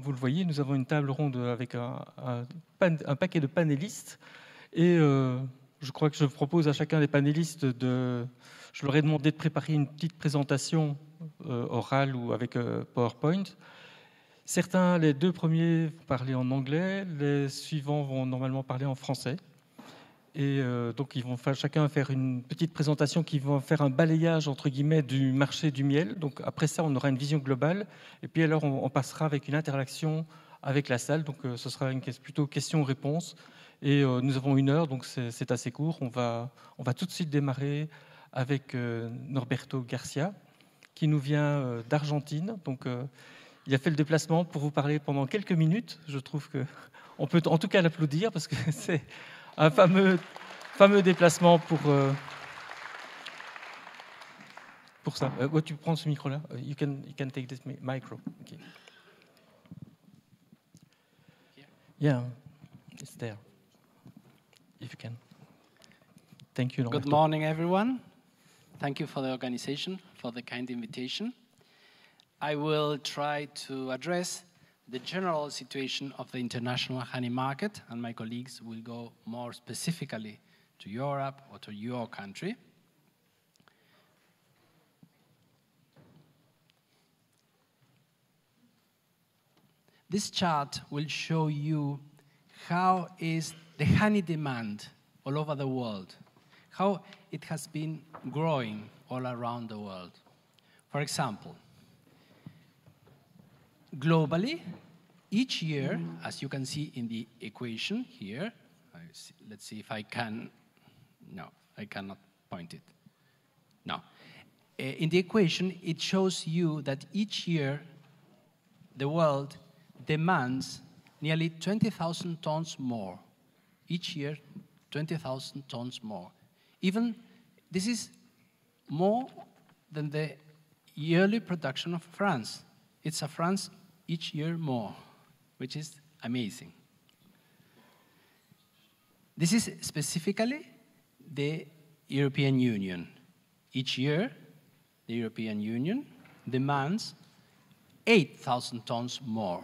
Vous le voyez, nous avons une table ronde avec un paquet de panélistes. Et je crois que je propose à chacun des panélistes je leur ai demandé de préparer une petite présentation orale ou avec PowerPoint. Certains, les deux premiers, vont parler en anglais, les suivants vont normalement parler en français. Et donc, ils vont chacun faire une petite présentation qui va faire un balayage, entre guillemets, du marché du miel. Donc, après ça, on aura une vision globale. Et puis, alors, on passera avec une interaction avec la salle. Donc, ce sera plutôt question-réponse. Et nous avons 1 heure, donc c'est assez court. On va tout de suite démarrer avec Norberto Garcia, qui nous vient d'Argentine. Donc, il a fait le déplacement pour vous parler pendant quelques minutes. Je trouve qu'on peut en tout cas l'applaudir parce que c'est un fameux déplacement pour ça. Tu prends ce micro-là. You can take this micro. Okay. Yeah, it's there. If you can. Thank you, Norberto. Good morning, everyone. Thank you for the organization, for the kind invitation. I will try to address the general situation of the international honey market, and my colleagues will go more specifically to Europe or to your country. This chart will show you how is the honey demand all over the world, how it has been growing all around the world. For example, globally, each year, as you can see in the equation here, let's see if I can, no, I cannot point it. No. In the equation, it shows you that each year the world demands nearly 20,000 tons more. Each year, 20,000 tons more. Even this is more than the yearly production of France. It's a France each year more, which is amazing. This is specifically the European Union. Each year, the European Union demands 8,000 tons more.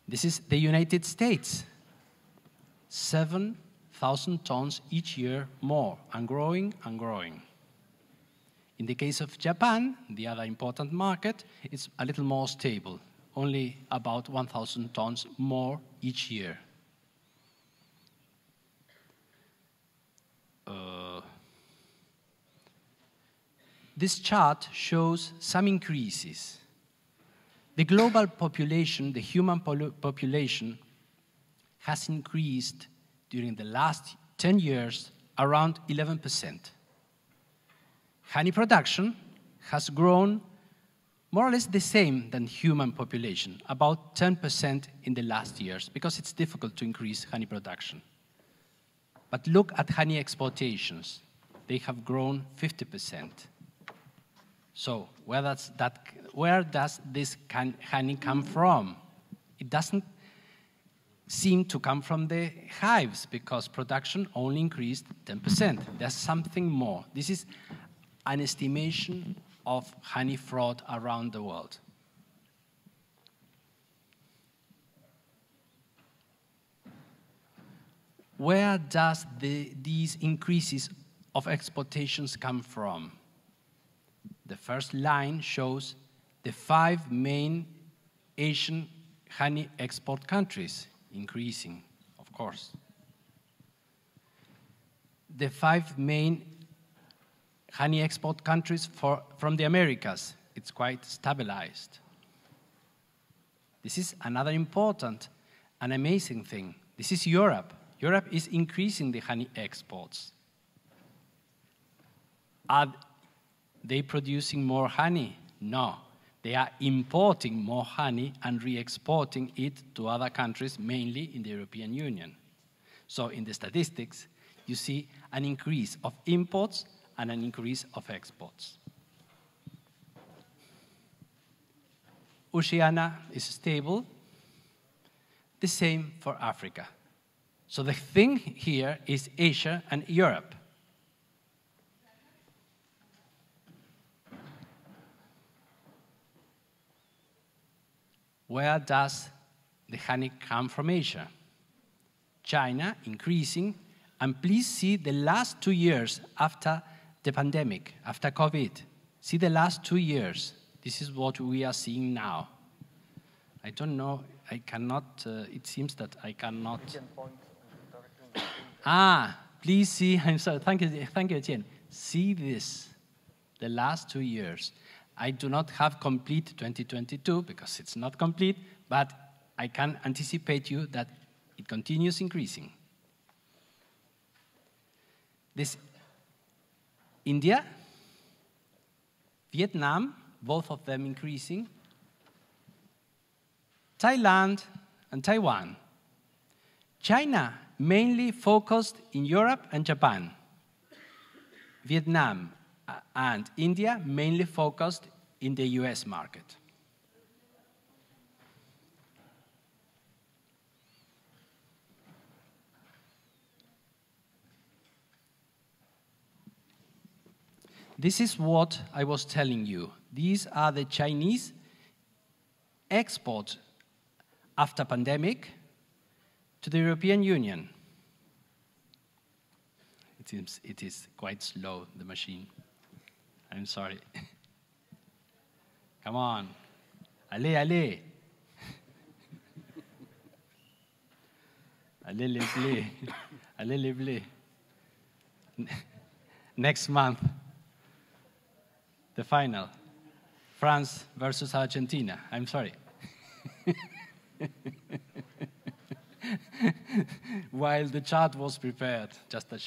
This is the United States, 7,000 tons each year more, and growing and growing. In the case of Japan, the other important market, it's a little more stable, only about 1,000 tons more each year. This chart shows some increases. The global population, the human population, has increased during the last 10 years around 11%. Honey production has grown more or less the same than human population, about 10% in the last years, because it's difficult to increase honey production. But look at honey exportations. They have grown 50%. So where does this honey come from? It doesn't seem to come from the hives because production only increased 10%. There's something more. This is an estimation of honey fraud around the world. Where does these increases of exportations come from? The first line shows the 5 main Asian honey export countries, increasing, of course. The 5 main honey export countries from the Americas, it's quite stabilized. This is another important and amazing thing. This is Europe. Europe is increasing the honey exports. Are they producing more honey? No. They are importing more honey and re-exporting it to other countries, mainly in the European Union. So in the statistics, you see an increase of imports and an increase of exports. Oceania is stable. The same for Africa. So the thing here is Asia and Europe. Where does the honey come from Asia? China, increasing, and please see the last 2 years after the pandemic, after COVID. See the last 2 years. This is what we are seeing now. I don't know, I cannot, it seems that I cannot. Please see, I'm sorry, thank you, Etienne. See this, the last 2 years. I do not have complete 2022 because it's not complete, but I can anticipate you that it continues increasing. This India, Vietnam, both of them increasing, Thailand and Taiwan. China mainly focused in Europe and Japan. Vietnam and India mainly focused in the US market. This is what I was telling you. These are the Chinese exports after pandemic to the European Union. It is quite slow, the machine. I'm sorry. Come on. Allez, allez. Allez, les bleus. Allez, les bleus. Next month, the final. France versus Argentina. I'm sorry. While the chart was prepared, just a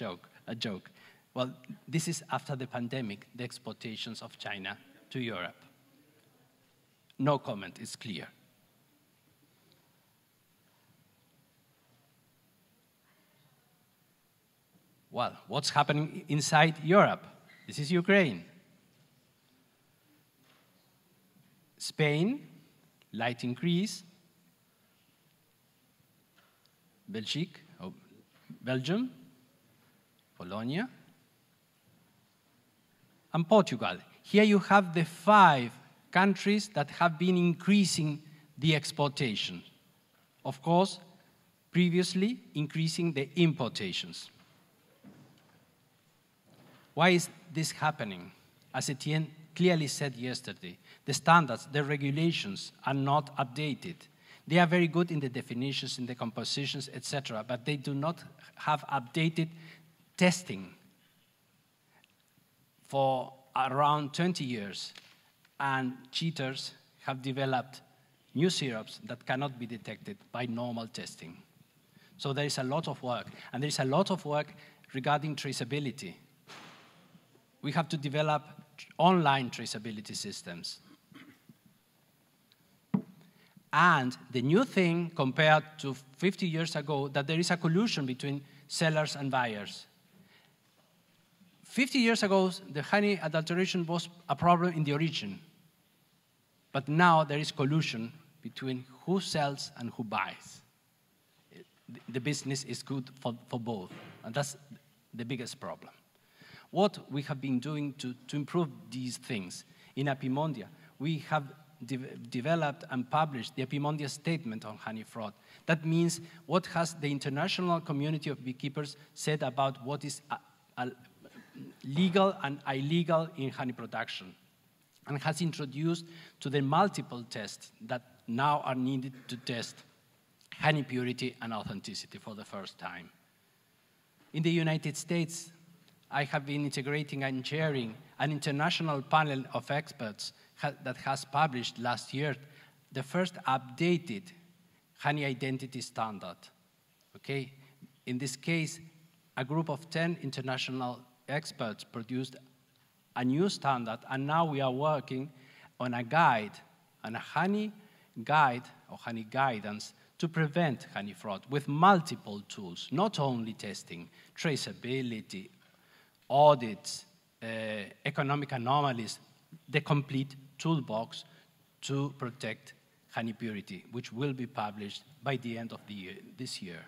joke. Well, this is after the pandemic, the exportations of China to Europe. No comment, it's clear. Well, what's happening inside Europe? This is Ukraine. Spain, light increase. Belgium, Polonia, and Portugal. Here you have the 5 countries that have been increasing the exportation. Of course, previously increasing the importations. Why is this happening? As Etienne clearly said yesterday, the standards, the regulations are not updated. They are very good in the definitions, in the compositions, etc., but they do not have updated testing for around 20 years. And cheaters have developed new syrups that cannot be detected by normal testing. So there is a lot of work, and there is a lot of work regarding traceability. We have to develop online traceability systems. And the new thing, compared to 50 years ago, that there is a collusion between sellers and buyers. 50 years ago, the honey adulteration was a problem in the origin. But now there is collusion between who sells and who buys. The business is good for both, and that's the biggest problem. What we have been doing to improve these things, in Apimondia, we have developed and published the Apimondia Statement on honey fraud. That means what has the international community of beekeepers said about what is legal and illegal in honey production, and has introduced to the multiple tests that now are needed to test honey purity and authenticity for the first time. In the United States, I have been integrating and chairing an international panel of experts that has published last year the first updated honey identity standard. Okay? In this case, a group of 10 international experts produced a new standard, and now we are working on a guide, on a honey guide or honey guidance to prevent honey fraud with multiple tools, not only testing, traceability, audits, economic anomalies, the complete toolbox to protect honey purity, which will be published by the end of this year.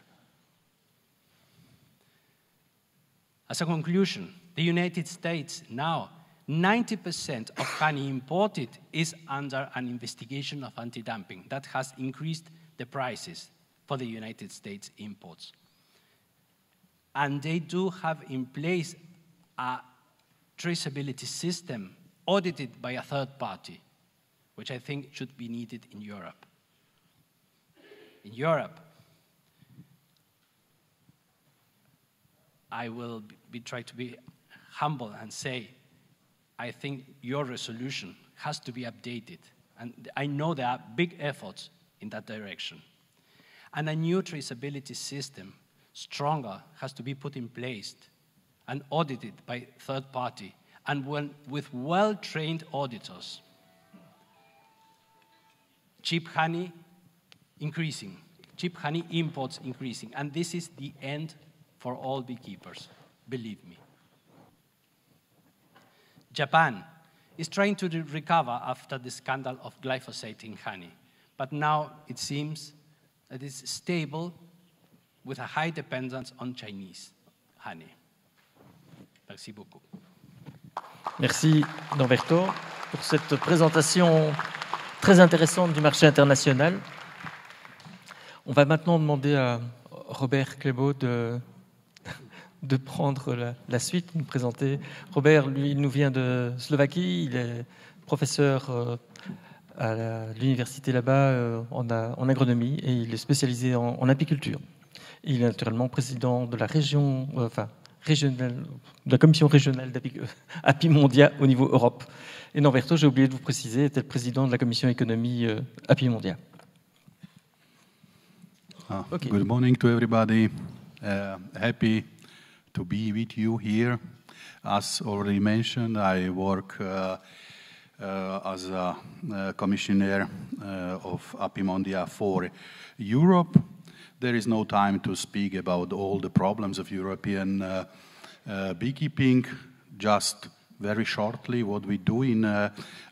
As a conclusion, the United States now 90% of honey imported is under an investigation of anti-dumping. That has increased the prices for the United States imports. And they do have in place a traceability system audited by a third party, which I think should be needed in Europe. In Europe, I will try to be humble and say, I think your resolution has to be updated. And I know there are big efforts in that direction. And a new traceability system, stronger, has to be put in place and audited by third party, and with well-trained auditors. Cheap honey increasing, cheap honey imports increasing, and this is the end for all beekeepers, believe me. Japan is trying to recover after the scandal of glyphosate in honey, but now it seems that it's stable with a high dependence on Chinese honey. Merci beaucoup. Merci Norberto pour cette présentation très intéressante du marché international. On va maintenant demander à Robert Klebo de prendre la suite, nous présenter. Robert, lui, il nous vient de Slovaquie, il est professeur à l'université là-bas en agronomie et il est spécialisé en apiculture. Il est naturellement président de la région, régionale, de la commission régionale d'Apimondia au niveau Europe. Et Norberto, j'ai oublié de vous préciser, était le président de la commission économie Apimondia. Okay. Good morning to everybody. Happy to be with you here. As already mentioned, I work as a commissioner of Apimondia for Europe. There is no time to speak about all the problems of European beekeeping. Just very shortly, what we do in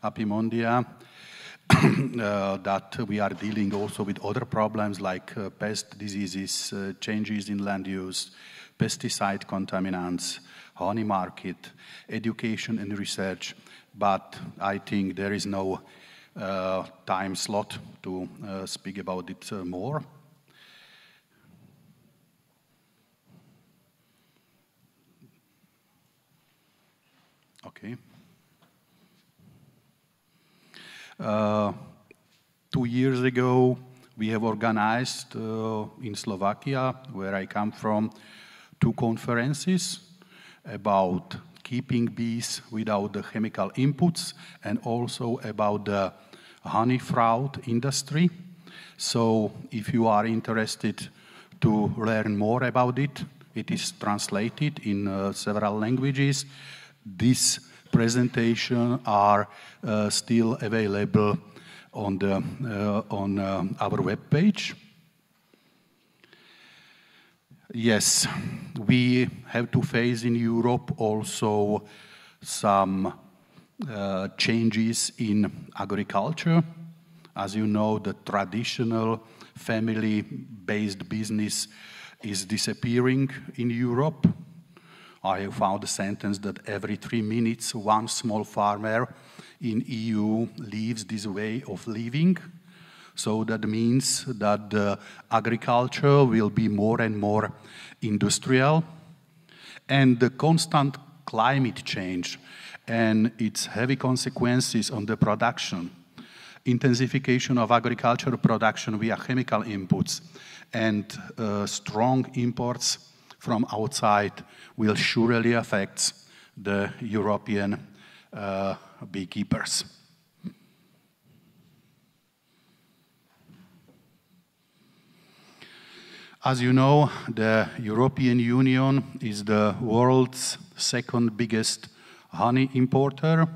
Apimondia, that we are dealing also with other problems like pest diseases, changes in land use, pesticide contaminants, honey market, education and research. But I think there is no time slot to speak about it more. Okay. 2 years ago, we have organized in Slovakia, where I come from, 2 conferences about keeping bees without the chemical inputs and also about the honey fraud industry. So if you are interested to learn more about it, it is translated in several languages. These presentations are still available on our webpage. Yes, we have to face in Europe also some changes in agriculture. As you know, the traditional family-based business is disappearing in Europe. I have found a sentence that every 3 minutes, one small farmer in EU leaves this way of living. So that means that the agriculture will be more and more industrial. And the constant climate change and its heavy consequences on the production, intensification of agricultural production via chemical inputs, and strong imports from outside will surely affect the European beekeepers. As you know, the European Union is the world's 2nd biggest honey importer.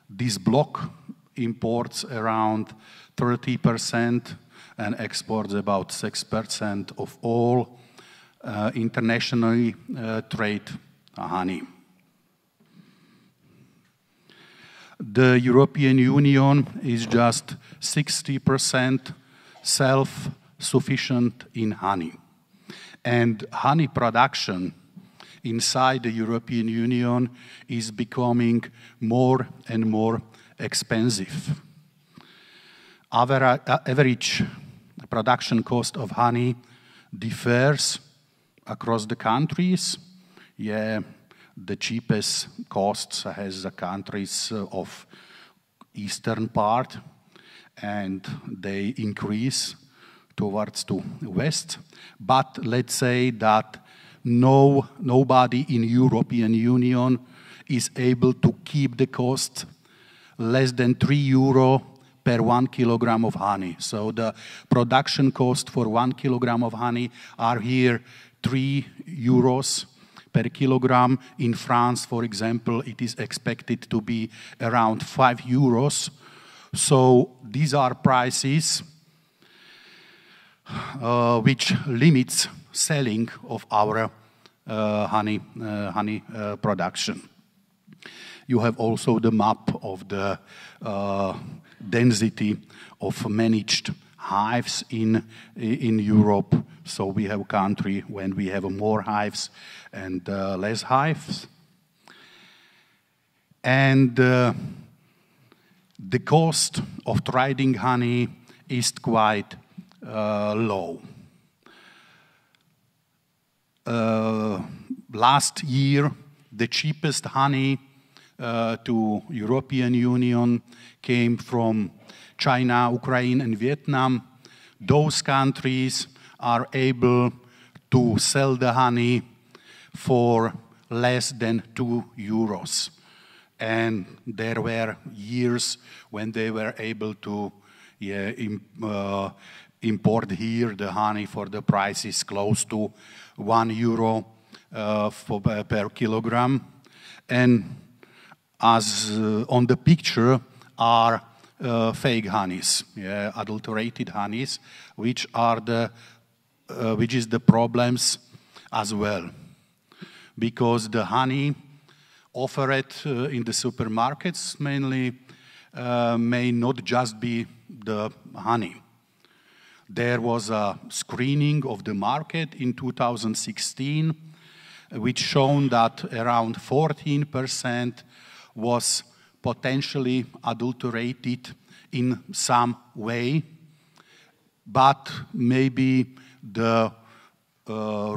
This bloc imports around 30% and exports about 6% of all internationally trade honey. The European Union is just 60% self-sufficient in honey. And honey production inside the European Union is becoming more and more expensive. Average production cost of honey differs across the countries. Yeah, the cheapest costs has the countries of eastern part, and they increase towards the west. But let's say that nobody in European Union is able to keep the cost less than €3 per 1 kilogram of honey. So the production cost for 1 kilogram of honey are here €3 per kilogram. In France, for example, it is expected to be around €5. So these are prices which limits selling of our honey production. You have also the map of the density of managed hives in Europe. So we have a country when we have more hives and less hives. And the cost of trading honey is quite low. Last year, the cheapest honey to European Union came from China, Ukraine, and Vietnam. Those countries are able to sell the honey for less than €2. And there were years when they were able to import here the honey for the prices close to €1 per kilogram. And as on the picture are fake honeys, adulterated honeys, which is the problems as well, because the honey offered in the supermarkets mainly may not just be the honey. There was a screening of the market in 2016, which shown that around 14% was potentially adulterated in some way, but maybe the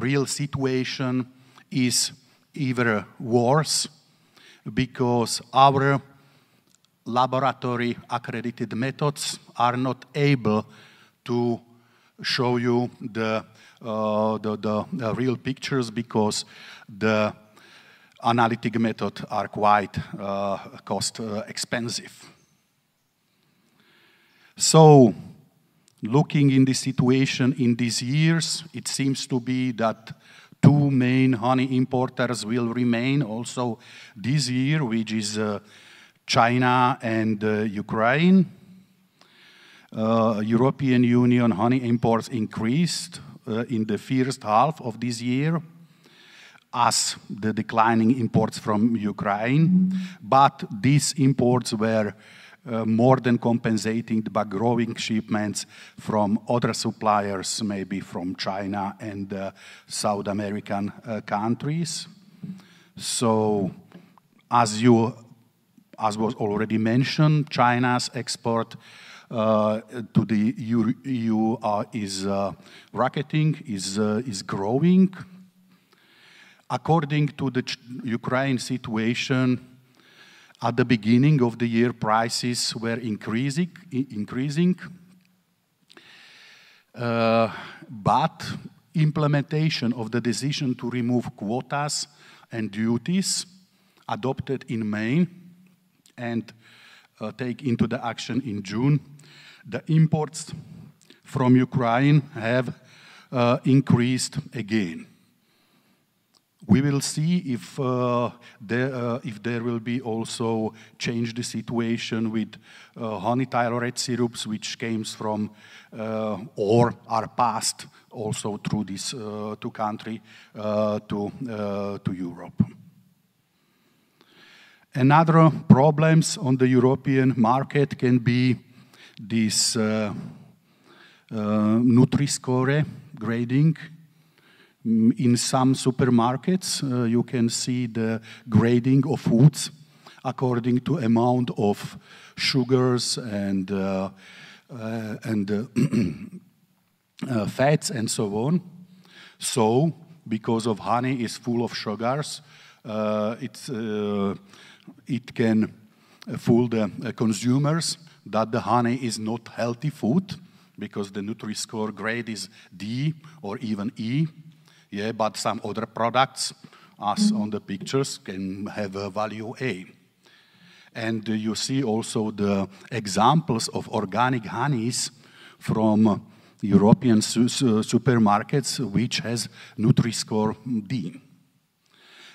real situation is even worse, because our laboratory accredited methods are not able to show you the real pictures, because the analytic methods are quite cost expensive. So, looking in the situation in these years, it seems to be that two main honey importers will remain also this year, which is China and Ukraine. European Union honey imports increased in the first half of this year as the declining imports from Ukraine, but these imports were more than compensating by growing shipments from other suppliers, maybe from China and South American countries. So, as was already mentioned, China's export to the EU is rocketing, is growing. According to the Ukraine situation, at the beginning of the year, prices were increasing. But implementation of the decision to remove quotas and duties adopted in May and take into the action in June, the imports from Ukraine have increased again. We will see if there will be also change the situation with honey thyroid syrups, which came from or are passed also through this to country to Europe. Another problems on the European market can be this Nutri-Score grading. In some supermarkets, you can see the grading of foods according to amount of sugars and fats and so on. So, because of honey is full of sugars, it can fool the consumers that the honey is not healthy food, because the Nutri-Score grade is D or even E. Yeah, but some other products, as on the pictures, can have a value A. And you see also the examples of organic honeys from European supermarkets, which has Nutri-Score D.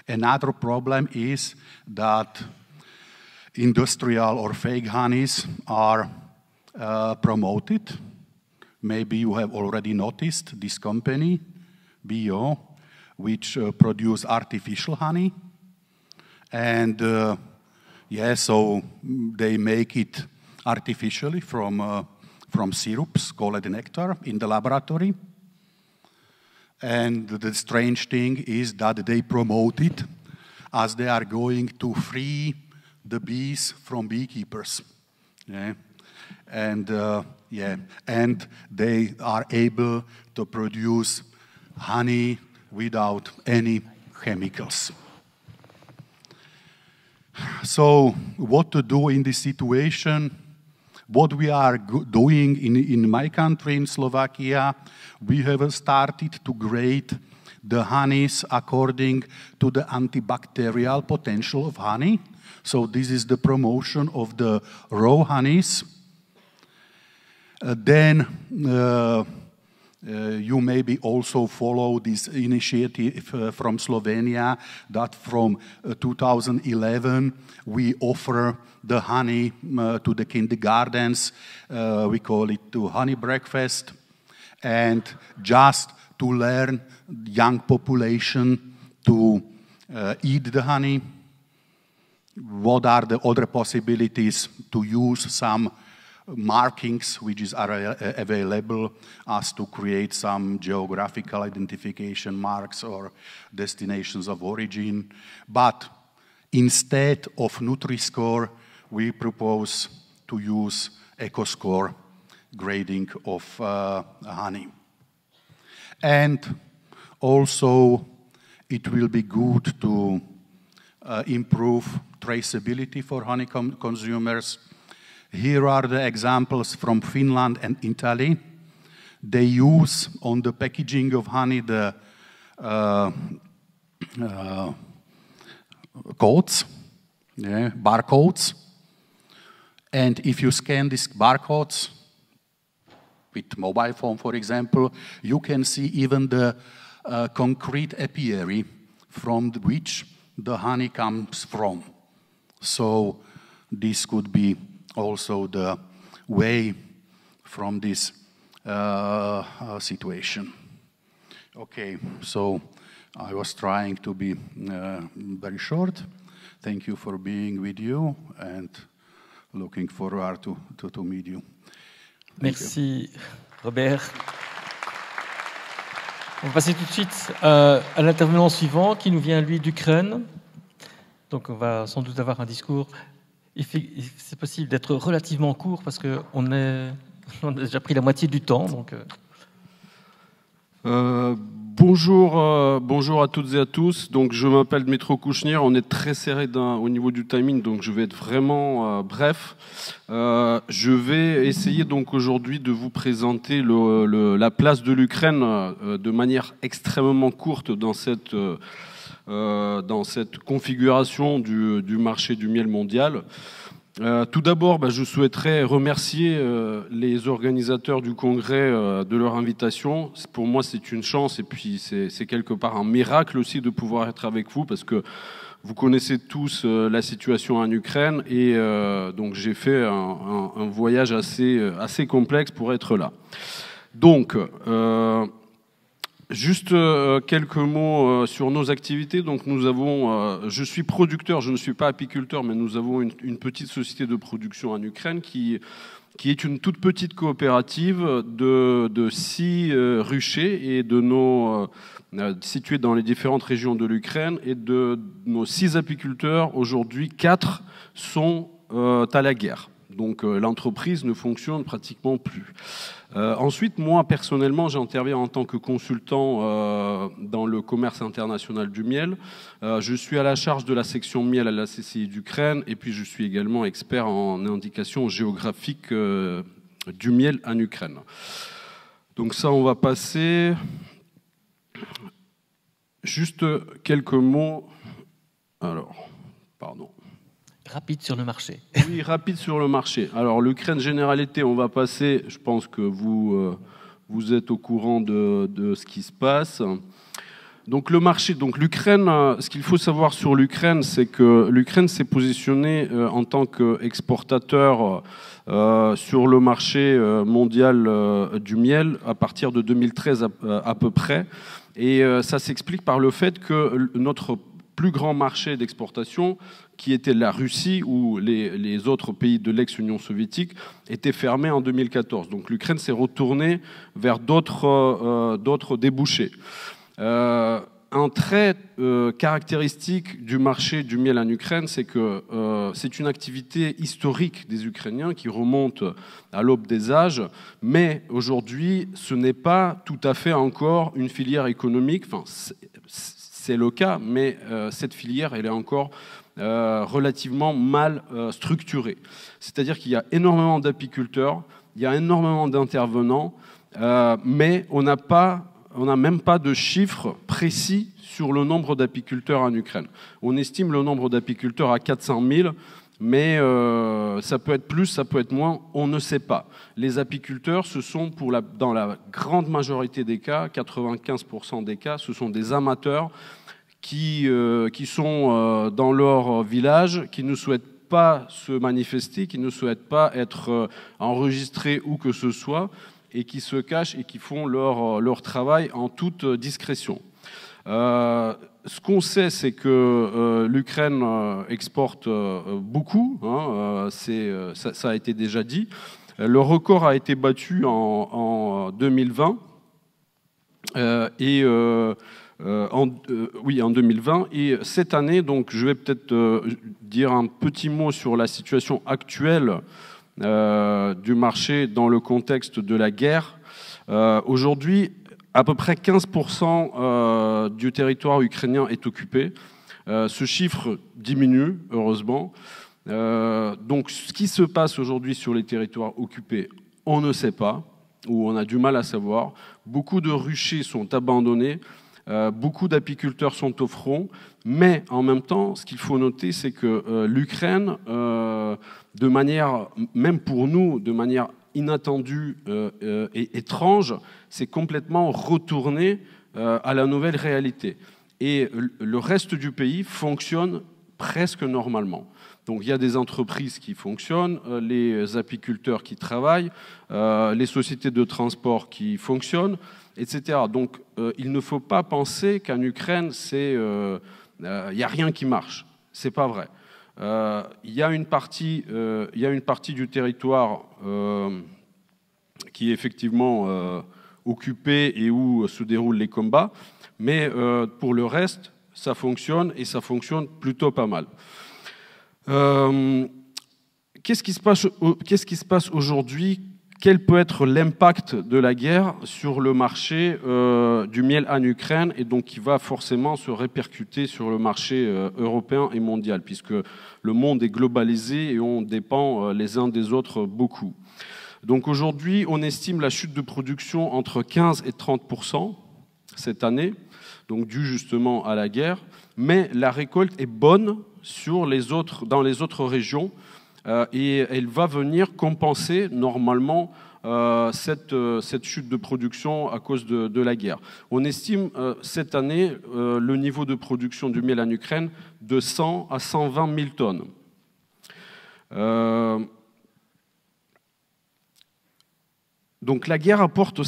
Another problem is that industrial or fake honeys are promoted. Maybe you have already noticed this company, Bio, which produce artificial honey. And so they make it artificially from syrups called nectar in the laboratory. And the strange thing is that they promote it as they are going to free the bees from beekeepers. Yeah. And they are able to produce honey without any chemicals. So what to do in this situation? What we are doing in my country, in Slovakia, we have started to grade the honeys according to the antibacterial potential of honey. So this is the promotion of the raw honeys. Then you maybe also follow this initiative from Slovenia that from 2011 we offer the honey to the kindergartens. We call it to honey breakfast. And just to learn young population to eat the honey. What are the other possibilities to use some markings which are available as to create some geographical identification marks or destinations of origin. But instead of Nutri-Score, we propose to use EcoScore grading of honey. And also it will be good to improve traceability for honey consumers. Here are the examples from Finland and Italy. They use on the packaging of honey the codes, barcodes. And if you scan these barcodes with mobile phone, for example, you can see even the concrete apiary from which the honey comes from. So this could be also the way from this situation. Okay, so I was trying to be very short. Thank you for being with you and looking forward to meet you. Merci Robert. On va passer tout de suite à l'intervenant suivant qui nous vient lui d'Ukraine. Donc on va sans doute avoir un discours. C'est possible d'être relativement court parce qu'on a déjà pris la moitié du temps. Donc bonjour à toutes et à tous. Donc, je m'appelle Dmytro Kouchnir. On est très serré au niveau du timing, donc je vais être vraiment bref. Je vais essayer donc aujourd'hui de vous présenter la place de l'Ukraine de manière extrêmement courte dans cette configuration du marché du miel mondial. Tout d'abord, je souhaiterais remercier les organisateurs du congrès de leur invitation. Pour moi, c'est une chance et puis c'est quelque part un miracle aussi de pouvoir être avec vous parce que vous connaissez tous la situation en Ukraine et donc j'ai fait un voyage assez complexe pour être là. Donc, juste quelques mots sur nos activités. Donc nous avons, je suis producteur, je ne suis pas apiculteur, mais nous avons une petite société de production en Ukraine qui qui est une toute petite coopérative de 6 ruchers et situés dans les différentes régions de l'Ukraine. Et de nos 6 apiculteurs, aujourd'hui, 4 sont à la guerre. Donc l'entreprise ne fonctionne pratiquement plus. Ensuite, moi, personnellement, j'interviens en tant que consultant dans le commerce international du miel. Je suis à la charge de la section miel à la CCI d'Ukraine et puis je suis également expert en indication géographique du miel en Ukraine. Donc ça, on va passer. Juste quelques mots. Alors, pardon. Rapide sur le marché. Oui, rapide sur le marché. Alors, l'Ukraine généralité, on va passer. Je pense que vous êtes au courant de ce qui se passe. Donc, le marché. Donc, l'Ukraine, ce qu'il faut savoir sur l'Ukraine, c'est que l'Ukraine s'est positionnée en tant qu'exportateur sur le marché mondial du miel à partir de 2013 à peu près. Et ça s'explique par le fait que notre plus grand marché d'exportation, qui était la Russie ou les autres pays de l'ex-Union soviétique, était fermé en 2014. Donc l'Ukraine s'est retournée vers d'autres débouchés. Un trait caractéristique du marché du miel en Ukraine, c'est que c'est une activité historique des Ukrainiens qui remonte à l'aube des âges, mais aujourd'hui, ce n'est pas tout à fait encore une filière économique. Enfin, c'est le cas, mais cette filière, elle est encore relativement mal structurée. C'est-à-dire qu'il y a énormément d'apiculteurs, il y a énormément d'intervenants, mais on n'a même pas de chiffres précis sur le nombre d'apiculteurs en Ukraine. On estime le nombre d'apiculteurs à 400 000, mais ça peut être plus, ça peut être moins, on ne sait pas. Les apiculteurs, ce sont dans la grande majorité des cas, 95% des cas, ce sont des amateurs qui sont dans leur village, qui ne souhaitent pas se manifester, qui ne souhaitent pas être enregistrés où que ce soit, et qui se cachent et qui font leur travail en toute discrétion. Ce qu'on sait, c'est que l'Ukraine exporte beaucoup, hein, ça a été déjà dit. Le record a été battu en 2020 en 2020 et cette année, donc je vais peut-être dire un petit mot sur la situation actuelle du marché dans le contexte de la guerre. Aujourd'hui, à peu près 15% du territoire ukrainien est occupé. Ce chiffre diminue, heureusement. Donc ce qui se passe aujourd'hui sur les territoires occupés, on ne sait pas, ou on a du mal à savoir. Beaucoup de ruchers sont abandonnés. Beaucoup d'apiculteurs sont au front, mais en même temps, ce qu'il faut noter, c'est que l'Ukraine, de manière, même pour nous, de manière inattendue et étrange, s'est complètement retournée à la nouvelle réalité. Et le reste du pays fonctionne presque normalement. Donc il y a des entreprises qui fonctionnent, les apiculteurs qui travaillent, les sociétés de transport qui fonctionnent, etc. Donc il ne faut pas penser qu'en Ukraine, il n'y a rien qui marche. C'est pas vrai. Il y a une partie du territoire qui est effectivement occupée et où se déroulent les combats, mais pour le reste, ça fonctionne et ça fonctionne plutôt pas mal. Qu'est-ce qui se passe aujourd'hui? Quel peut être l'impact de la guerre sur le marché du miel en Ukraine et donc qui va forcément se répercuter sur le marché européen et mondial puisque le monde est globalisé et on dépend les uns des autres beaucoup. Donc aujourd'hui, on estime la chute de production entre 15 et 30% cette année, donc dû justement à la guerre, mais la récolte est bonne dans les autres régions et elle va venir compenser normalement cette chute de production à cause de la guerre. On estime cette année le niveau de production du miel en Ukraine de 100 à 120 000 tonnes. Donc la guerre apporte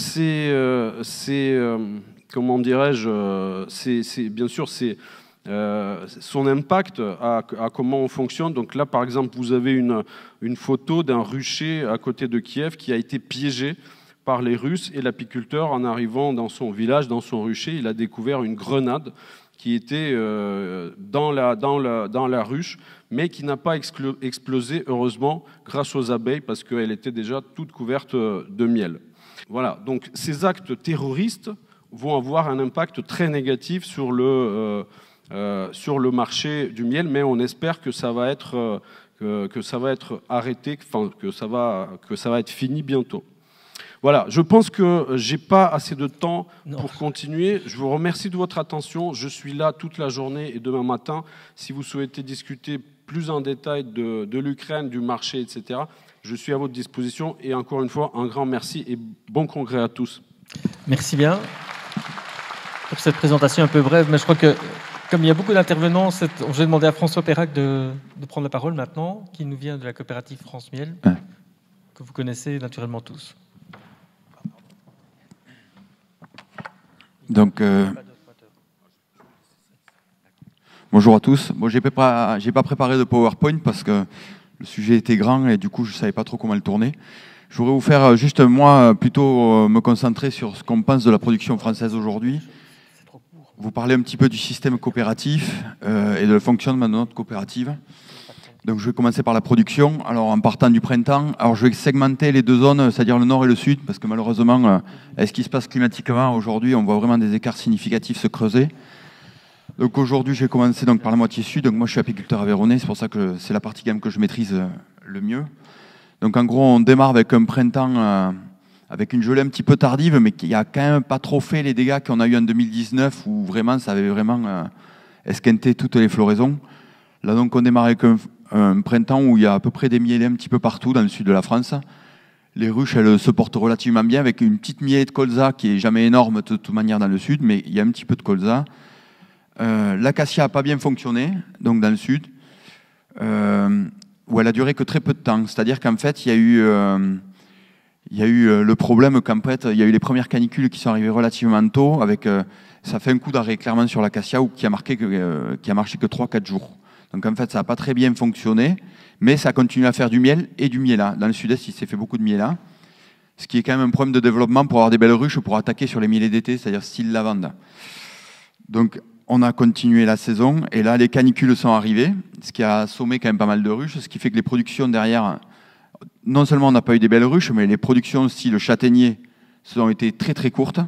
comment dirais-je, bien sûr, c'est son impact à comment on fonctionne. Donc là, par exemple, vous avez une photo d'un rucher à côté de Kiev qui a été piégé par les Russes, et l'apiculteur, en arrivant dans son village, dans son rucher, il a découvert une grenade qui était dans la ruche, mais qui n'a pas explosé, heureusement, grâce aux abeilles, parce qu'elle était déjà toute couverte de miel. Voilà, donc ces actes terroristes vont avoir un impact très négatif sur le marché du miel, mais on espère que ça va être, arrêté, enfin, que ça va être fini bientôt. Voilà, je pense que je n'ai pas assez de temps pour continuer. Je vous remercie de votre attention. Je suis là toute la journée et demain matin. Si vous souhaitez discuter plus en détail de l'Ukraine, du marché, etc., je suis à votre disposition. Et encore une fois, un grand merci et bon congrès à tous. Merci bien pour cette présentation un peu brève, mais je crois que comme il y a beaucoup d'intervenants, je vais demander à François Perrac de prendre la parole maintenant, qui nous vient de la coopérative France Miel, que vous connaissez naturellement tous. Donc, bonjour à tous. Bon, j'ai pas préparé de PowerPoint parce que le sujet était grand et du coup, je savais pas trop comment le tourner. Je voudrais vous faire juste, moi, plutôt me concentrer sur ce qu'on pense de la production française aujourd'hui. Vous parler un petit peu du système coopératif et de le fonctionnement de notre coopérative. Donc, je vais commencer par la production. Alors, en partant du printemps, alors je vais segmenter les deux zones, c'est-à-dire le nord et le sud, parce que malheureusement, avec ce qui se passe climatiquement aujourd'hui, on voit vraiment des écarts significatifs se creuser. Donc, aujourd'hui, je vais commencer donc, par la moitié sud. Donc, moi, je suis apiculteur aveyronnais, c'est pour ça que c'est la partie quand même que je maîtrise le mieux. Donc, en gros, on démarre avec un printemps avec une gelée un petit peu tardive, mais qui a quand même pas trop fait les dégâts qu'on a eu en 2019, où vraiment, ça avait vraiment esquinté toutes les floraisons. Là, donc, on démarre avec un printemps où il y a à peu près des mielés un petit peu partout dans le sud de la France. Les ruches, elles se portent relativement bien, avec une petite mielée de colza qui est jamais énorme de toute manière dans le sud, mais il y a un petit peu de colza. L'acacia n'a pas bien fonctionné, donc dans le sud, où elle a duré que très peu de temps. C'est-à-dire qu'en fait, il y a eu le problème qu'en fait, il y a eu les premières canicules qui sont arrivées relativement tôt, avec ça fait un coup d'arrêt clairement sur l'acacia, qui a marché que 3-4 jours. Donc en fait, ça n'a pas très bien fonctionné, mais ça continue à faire du miel et du mielat. Dans le sud-est, il s'est fait beaucoup de mielat, ce qui est quand même un problème de développement pour avoir des belles ruches pour attaquer sur les mielés d'été, c'est-à-dire style lavande. Donc on a continué la saison, et là, les canicules sont arrivées, ce qui a assommé quand même pas mal de ruches, ce qui fait que les productions derrière, non seulement on n'a pas eu des belles ruches, mais les productions style châtaignier ont été très très courtes.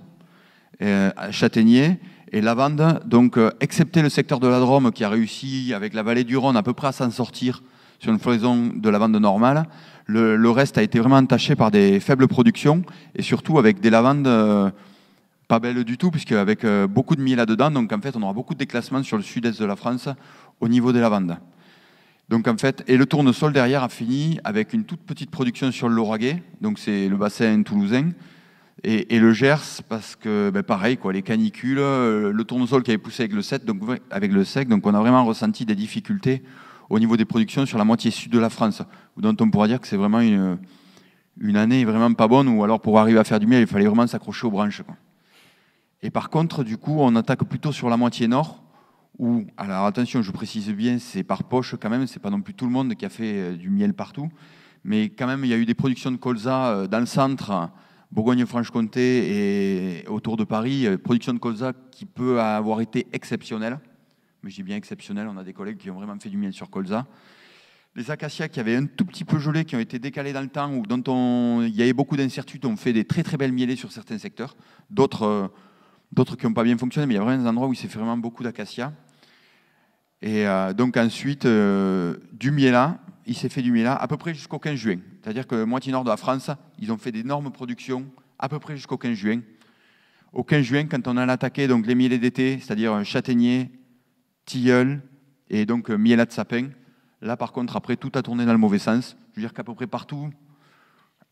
Châtaignier et lavande, donc excepté le secteur de la Drôme qui a réussi avec la vallée du Rhône à peu près à s'en sortir sur une floraison de lavande normale, le reste a été vraiment entaché par des faibles productions et surtout avec des lavandes pas belles du tout, puisque avec beaucoup de miel là-dedans, donc en fait on aura beaucoup de déclassements sur le sud-est de la France au niveau des lavandes. Donc en fait, et le tournesol derrière a fini avec une toute petite production sur le Lauragais, donc c'est le bassin toulousain, et le Gers, parce que pareil, quoi, les canicules, le tournesol qui avait poussé avec le sec, donc on a vraiment ressenti des difficultés au niveau des productions sur la moitié sud de la France, dont on pourra dire que c'est vraiment une année vraiment pas bonne, ou alors pour arriver à faire du miel, il fallait vraiment s'accrocher aux branches, quoi. Et par contre, du coup, on attaque plutôt sur la moitié nord, où, alors attention, je précise bien, c'est par poche quand même, c'est pas non plus tout le monde qui a fait du miel partout, mais quand même, il y a eu des productions de colza dans le centre, Bourgogne-Franche-Comté et autour de Paris, production de colza qui peut avoir été exceptionnelle. Mais je dis bien exceptionnelle, on a des collègues qui ont vraiment fait du miel sur colza. Les acacias qui avaient un tout petit peu gelé, qui ont été décalés dans le temps, ou dont il y avait beaucoup d'incertitudes, ont fait des très très belles mielées sur certains secteurs. D'autres qui n'ont pas bien fonctionné, mais il y a vraiment des endroits où il s'est fait vraiment beaucoup d'acacias. Et donc ensuite, du mielat. Il s'est fait du mielat à peu près jusqu'au 15 juin. C'est-à-dire que moitié nord de la France, ils ont fait d'énormes productions à peu près jusqu'au 15 juin. Au 15 juin, quand on a attaqué donc, les mielés d'été, c'est-à-dire châtaignier, tilleul et donc mielat de sapin, là par contre, après, tout a tourné dans le mauvais sens. Je veux dire qu'à peu près partout,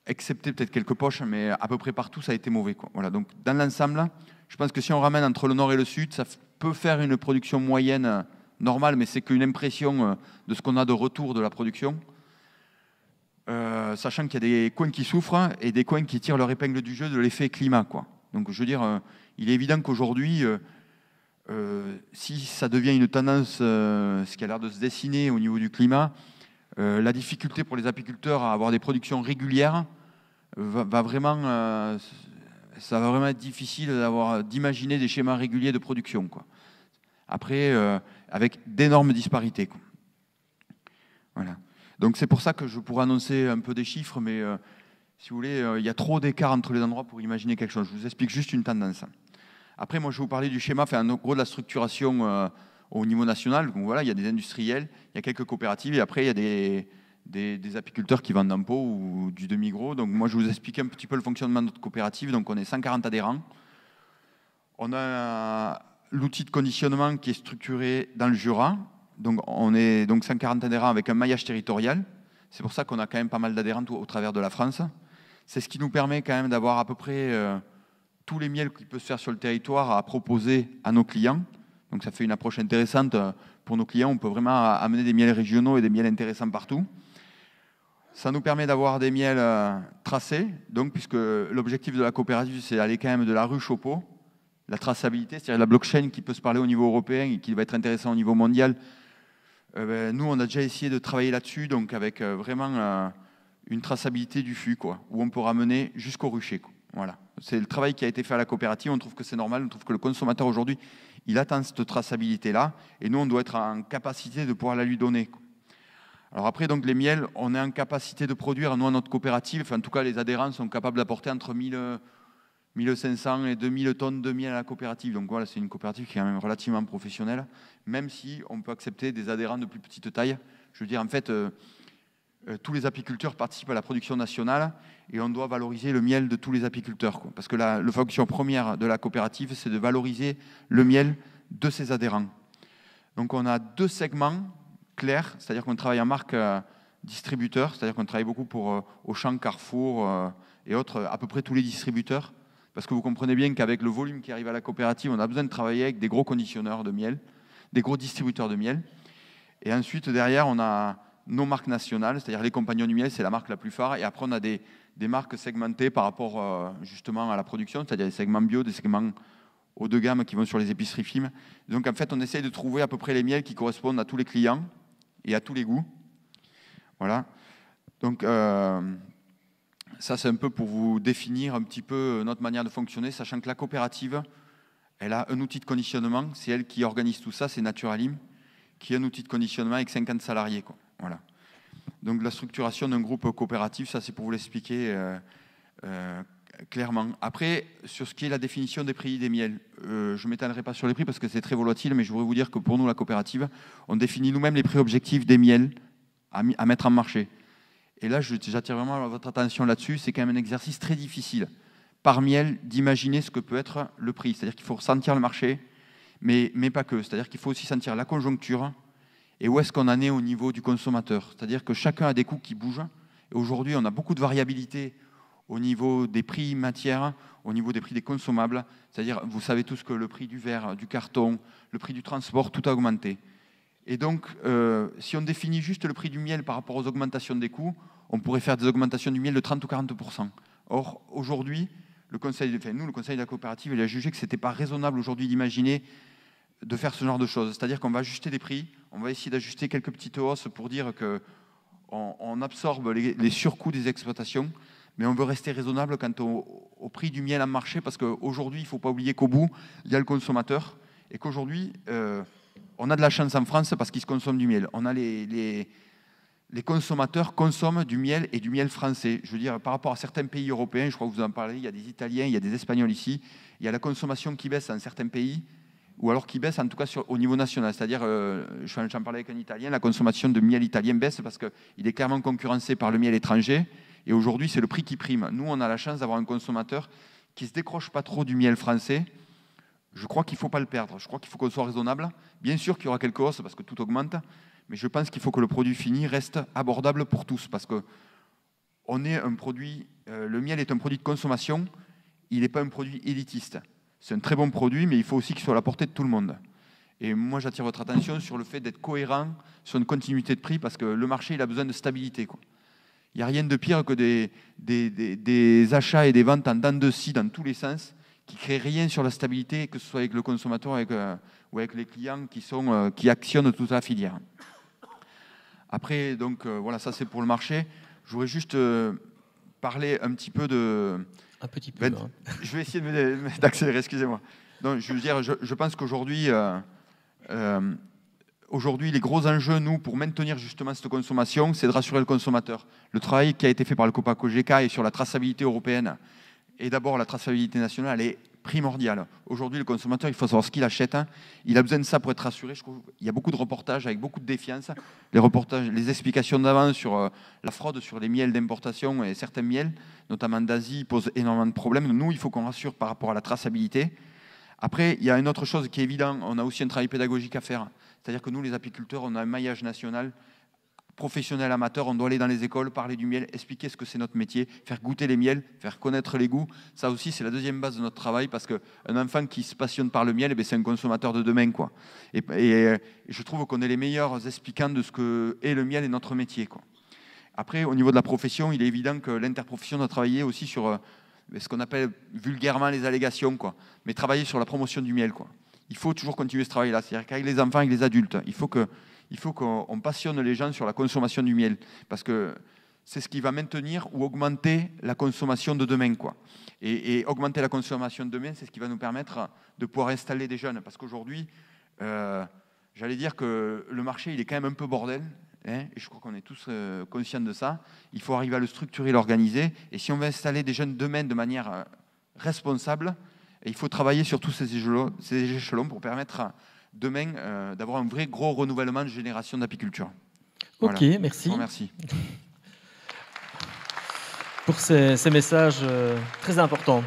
excepté peut-être quelques poches, mais à peu près partout, ça a été mauvais, quoi. Voilà, donc dans l'ensemble, je pense que si on ramène entre le nord et le sud, ça peut faire une production moyenne normal, mais c'est qu'une impression de ce qu'on a de retour de la production, sachant qu'il y a des coins qui souffrent et des coins qui tirent leur épingle du jeu de l'effet climat, quoi. Donc je veux dire, il est évident qu'aujourd'hui, si ça devient une tendance, ce qui a l'air de se dessiner au niveau du climat, la difficulté pour les apiculteurs à avoir des productions régulières va vraiment, ça va vraiment être difficile d'imaginer des schémas réguliers de production, quoi. Après, avec d'énormes disparités, quoi. Voilà. Donc c'est pour ça que je pourrais annoncer un peu des chiffres, mais si vous voulez, il y a trop d'écart entre les endroits pour imaginer quelque chose. Je vous explique juste une tendance. Après, moi, je vais vous parler du schéma, en gros, de la structuration au niveau national. Donc voilà, il y a des industriels, il y a quelques coopératives, et après, il y a des apiculteurs qui vendent un pot ou du demi-gros. Donc moi, je vais vous expliquer un petit peu le fonctionnement de notre coopérative. Donc on est 140 adhérents. On a l'outil de conditionnement qui est structuré dans le Jura. Donc on est 140 adhérents avec un maillage territorial. C'est pour ça qu'on a quand même pas mal d'adhérents au travers de la France. C'est ce qui nous permet quand même d'avoir à peu près tous les miels qui peuvent se faire sur le territoire à proposer à nos clients. Donc ça fait une approche intéressante pour nos clients. On peut vraiment amener des miels régionaux et des miels intéressants partout. Ça nous permet d'avoir des miels tracés, donc, puisque l'objectif de la coopérative, c'est d'aller quand même de la ruche au pot. La traçabilité, c'est-à-dire la blockchain qui peut se parler au niveau européen et qui va être intéressant au niveau mondial. Nous, on a déjà essayé de travailler là-dessus, donc avec vraiment une traçabilité du fût, quoi, où on peut ramener jusqu'au rucher, quoi. Voilà. C'est le travail qui a été fait à la coopérative. On trouve que c'est normal. On trouve que le consommateur aujourd'hui, il attend cette traçabilité-là. Et nous, on doit être en capacité de pouvoir la lui donner, quoi. Alors après, donc, les miels, on est en capacité de produire, nous, à notre coopérative, enfin, en tout cas, les adhérents sont capables d'apporter entre 1500 et 2000 tonnes de miel à la coopérative. Donc voilà, c'est une coopérative qui est quand même relativement professionnelle, même si on peut accepter des adhérents de plus petite taille. Je veux dire, en fait, tous les apiculteurs participent à la production nationale et on doit valoriser le miel de tous les apiculteurs, quoi. Parce que la fonction première de la coopérative, c'est de valoriser le miel de ses adhérents. Donc on a 2 segments clairs, c'est-à-dire qu'on travaille en marque distributeur, c'est-à-dire qu'on travaille beaucoup pour Auchan, Carrefour et autres, à peu près tous les distributeurs. Parce que vous comprenez bien qu'avec le volume qui arrive à la coopérative, on a besoin de travailler avec des gros conditionneurs de miel, des gros distributeurs de miel. Et ensuite, derrière, on a nos marques nationales, c'est-à-dire les Compagnons du miel, c'est la marque la plus phare. Et après, on a des marques segmentées par rapport justement à la production, c'est-à-dire des segments bio, des segments haut de gamme qui vont sur les épiceries fines. Donc en fait, on essaye de trouver à peu près les miels qui correspondent à tous les clients et à tous les goûts. Voilà. Donc ça, c'est un peu pour vous définir un petit peu notre manière de fonctionner, sachant que la coopérative, elle a un outil de conditionnement, c'est elle qui organise tout ça, c'est Naturalim, qui est un outil de conditionnement avec 50 salariés, quoi. Voilà. Donc la structuration d'un groupe coopératif, ça c'est pour vous l'expliquer clairement. Après, sur ce qui est la définition des prix des miels, je ne m'étalerai pas sur les prix parce que c'est très volatile, mais je voudrais vous dire que pour nous, la coopérative, on définit nous-mêmes les prix objectifs des miels à mettre en marché. Et là, j'attire vraiment votre attention là-dessus, c'est quand même un exercice très difficile, par miel, d'imaginer ce que peut être le prix. C'est-à-dire qu'il faut sentir le marché, mais pas que. C'est-à-dire qu'il faut aussi sentir la conjoncture et où est-ce qu'on en est au niveau du consommateur. C'est-à-dire que chacun a des coûts qui bougent. Et aujourd'hui, on a beaucoup de variabilité au niveau des prix matières, au niveau des prix des consommables. C'est-à-dire, vous savez tous que le prix du verre, du carton, le prix du transport, tout a augmenté. Et donc, si on définit juste le prix du miel par rapport aux augmentations des coûts, on pourrait faire des augmentations du miel de 30 ou 40%. Or, aujourd'hui, le conseil de la coopérative, il a jugé que ce n'était pas raisonnable aujourd'hui d'imaginer de faire ce genre de choses. C'est-à-dire qu'on va ajuster des prix, on va essayer d'ajuster quelques petites hausses pour dire qu'on absorbe les surcoûts des exploitations, mais on veut rester raisonnable quant au prix du miel en marché, parce qu'aujourd'hui, il ne faut pas oublier qu'au bout, il y a le consommateur, et qu'aujourd'hui, on a de la chance en France parce qu'il se consomme du miel. On a les consommateurs consomment du miel et du miel français. Je veux dire, par rapport à certains pays européens, je crois que vous en parlez, il y a des Italiens, il y a des Espagnols ici, il y a la consommation qui baisse dans certains pays, ou alors qui baisse en tout cas au niveau national. C'est-à-dire, j'en parlais avec un Italien, la consommation de miel italien baisse parce qu'il est clairement concurrencé par le miel étranger, et aujourd'hui, c'est le prix qui prime. Nous, on a la chance d'avoir un consommateur qui ne se décroche pas trop du miel français. Je crois qu'il ne faut pas le perdre. Je crois qu'il faut qu'on soit raisonnable. Bien sûr qu'il y aura quelques hausses parce que tout augmente, mais je pense qu'il faut que le produit fini reste abordable pour tous, parce que on est un produit, le miel est un produit de consommation, il n'est pas un produit élitiste. C'est un très bon produit, mais il faut aussi qu'il soit à la portée de tout le monde. Et moi, j'attire votre attention sur le fait d'être cohérent sur une continuité de prix, parce que le marché, il a besoin de stabilité, quoi. Il n'y a rien de pire que des achats et des ventes en dents de scie dans tous les sens crée rien sur la stabilité, que ce soit avec le consommateur ou avec les clients qui actionnent toute la filière. Après, donc voilà, ça c'est pour le marché. Je voudrais juste parler un petit peu de... Un petit peu. Hein. Je vais essayer d'accélérer, excusez-moi. Donc, je veux dire, je pense qu'aujourd'hui, les gros enjeux, nous, pour maintenir justement cette consommation, c'est de rassurer le consommateur. Le travail qui a été fait par le COPA-COGECA et sur la traçabilité européenne, et d'abord la traçabilité nationale, elle est primordiale. Aujourd'hui, le consommateur, il faut savoir ce qu'il achète. Hein. Il a besoin de ça pour être rassuré. Je trouve qu'il y a beaucoup de reportages avec beaucoup de défiance. Les reportages, les explications d'avant sur la fraude sur les miels d'importation et certains miels, notamment d'Asie, posent énormément de problèmes. Nous, il faut qu'on rassure par rapport à la traçabilité. Après, il y a une autre chose qui est évidente. On a aussi un travail pédagogique à faire. C'est-à-dire que nous, les apiculteurs, on a un maillage national, professionnel, amateur. On doit aller dans les écoles, parler du miel, expliquer ce que c'est notre métier, faire goûter les miels, faire connaître les goûts. Ça aussi, c'est la deuxième base de notre travail parce qu'un enfant qui se passionne par le miel, c'est un consommateur de demain, quoi. Et je trouve qu'on est les meilleurs expliquants de ce qu'est le miel et notre métier, quoi. Après, au niveau de la profession, il est évident que l'interprofession doit travailler aussi sur ce qu'on appelle vulgairement les allégations, quoi. Mais travailler sur la promotion du miel, quoi. Il faut toujours continuer ce travail-là. C'est-à-dire qu'avec les enfants et les adultes, il faut qu'on passionne les gens sur la consommation du miel. Parce que c'est ce qui va maintenir ou augmenter la consommation de demain, quoi. Et augmenter la consommation de demain, c'est ce qui va nous permettre de pouvoir installer des jeunes. Parce qu'aujourd'hui, j'allais dire que le marché, il est quand même un peu bordel. Hein, et je crois qu'on est tous conscients de ça. Il faut arriver à le structurer, l'organiser. Et si on veut installer des jeunes demain de manière responsable, il faut travailler sur tous ces échelons pour permettre demain d'avoir un vrai gros renouvellement de génération d'apiculture. Ok, voilà. merci. Merci. Pour ces messages très importants.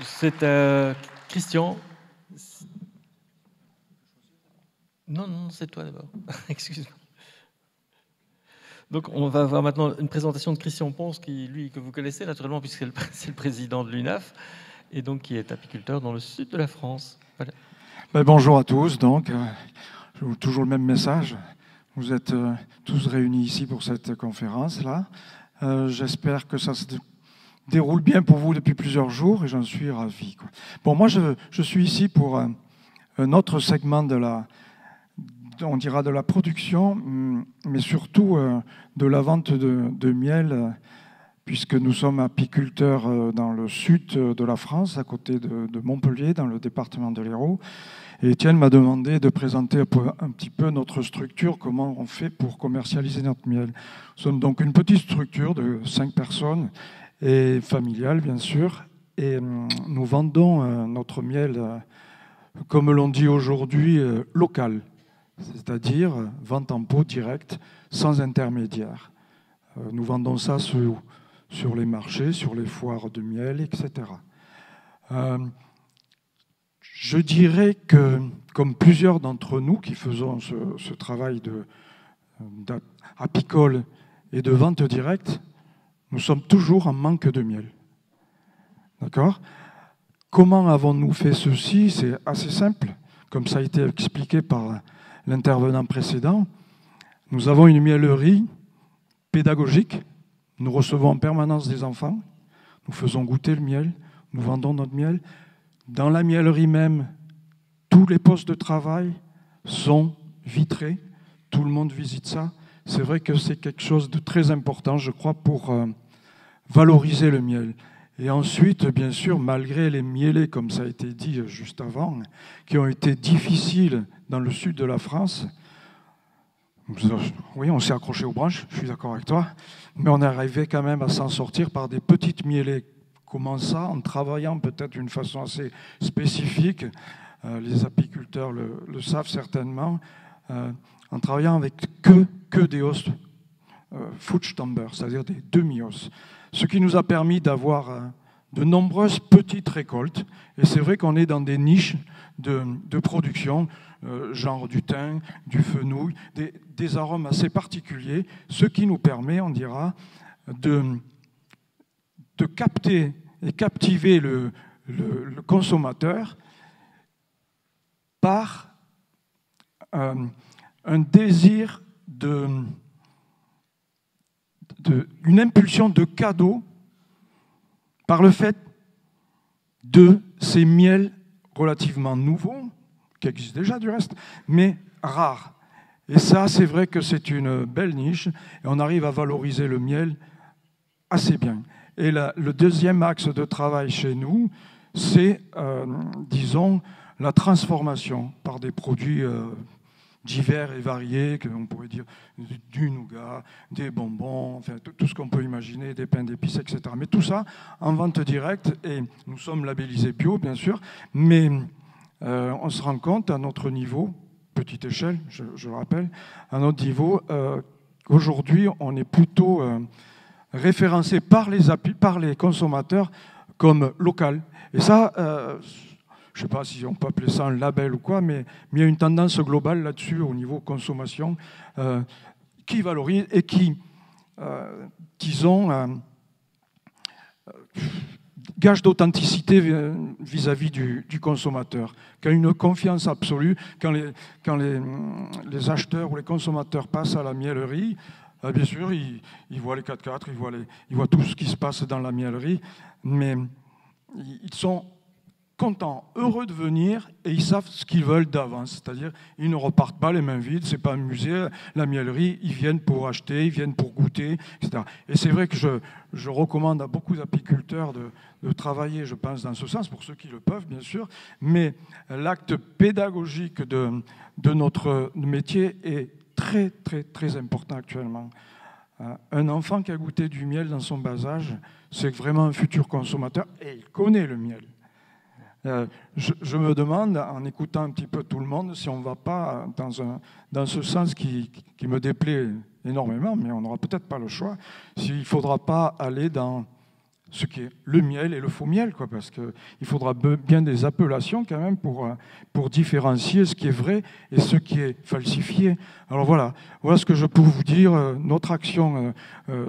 C'est Christian. Non, c'est toi d'abord. Excuse-moi. Donc, on va voir maintenant une présentation de Christian Ponce, que vous connaissez naturellement, puisque c'est le président de l'UNAF, et donc qui est apiculteur dans le sud de la France. Voilà. Bonjour à tous. Donc, toujours le même message. Vous êtes tous réunis ici pour cette conférence-là. J'espère que ça se déroule bien pour vous depuis plusieurs jours, et j'en suis ravi, quoi. Bon, moi, je suis ici pour un autre segment de la production, mais surtout de la vente de miel, puisque nous sommes apiculteurs dans le sud de la France, à côté de Montpellier, dans le département de l'Hérault. Et Étienne m'a demandé de présenter un petit peu notre structure, comment on fait pour commercialiser notre miel. Nous sommes donc une petite structure de 5 personnes, et familiale bien sûr, et nous vendons notre miel, comme l'on dit aujourd'hui, local. C'est-à-dire vente en pot directe, sans intermédiaire. Nous vendons ça sur les marchés, sur les foires de miel, etc. Je dirais que, comme plusieurs d'entre nous qui faisons ce travail apicole et de vente directe, nous sommes toujours en manque de miel. D'accord ? Comment avons-nous fait ceci ? C'est assez simple, comme ça a été expliqué par l'intervenant précédent. Nous avons une miellerie pédagogique. Nous recevons en permanence des enfants. Nous faisons goûter le miel. Nous vendons notre miel. Dans la miellerie même, tous les postes de travail sont vitrés. Tout le monde visite ça. C'est vrai que c'est quelque chose de très important, je crois, pour valoriser le miel. Et ensuite, bien sûr, malgré les mielés, comme ça a été dit juste avant, qui ont été difficiles dans le sud de la France, oui, on s'est accroché aux branches, je suis d'accord avec toi, mais on est arrivé quand même à s'en sortir par des petites mielées. Comment ça ? En travaillant peut-être d'une façon assez spécifique, les apiculteurs le savent certainement, en travaillant avec que des os Futschtamber, c'est-à-dire des demi-os. Ce qui nous a permis d'avoir de nombreuses petites récoltes. Et c'est vrai qu'on est dans des niches de production, genre du thym, du fenouil, des arômes assez particuliers, ce qui nous permet, on dira, de capter et captiver le consommateur par un désir une impulsion de cadeau par le fait de ces miels relativement nouveaux, qui existent déjà du reste, mais rares. Et ça, c'est vrai que c'est une belle niche, et on arrive à valoriser le miel assez bien. Et le deuxième axe de travail chez nous, c'est, disons, la transformation par des produits divers et variés, on pourrait dire du nougat, des bonbons, enfin, tout ce qu'on peut imaginer, des pains d'épices, etc. Mais tout ça en vente directe, et nous sommes labellisés bio, bien sûr, mais on se rend compte à notre niveau, petite échelle, je le rappelle, à notre niveau, aujourd'hui, on est plutôt référencé par les consommateurs comme local. Et ça, je ne sais pas si on peut appeler ça un label ou quoi, mais il y a une tendance globale là-dessus au niveau consommation qui valorise et qui, disons, gage d'authenticité vis-à-vis du consommateur, qui a une confiance absolue quand les acheteurs ou les consommateurs passent à la miellerie. Bien sûr, ils voient les 4x4, ils voient tout ce qui se passe dans la miellerie, mais ils sont contents, heureux de venir, et ils savent ce qu'ils veulent d'avance. C'est-à-dire, ils ne repartent pas les mains vides, c'est pas un musée, la miellerie, ils viennent pour acheter, ils viennent pour goûter, etc. Et c'est vrai que je recommande à beaucoup d'apiculteurs de travailler, je pense, dans ce sens, pour ceux qui le peuvent, bien sûr, mais l'acte pédagogique de notre métier est très, très, très important actuellement. Un enfant qui a goûté du miel dans son bas âge, c'est vraiment un futur consommateur, et il connaît le miel. Je me demande, en écoutant un petit peu tout le monde, si on ne va pas dans ce sens qui me déplaît énormément, mais on n'aura peut-être pas le choix, s'il ne faudra pas aller dans ce qui est le miel et le faux miel, quoi, parce qu'il faudra bien des appellations quand même pour différencier ce qui est vrai et ce qui est falsifié. Alors voilà ce que je peux vous dire. Notre action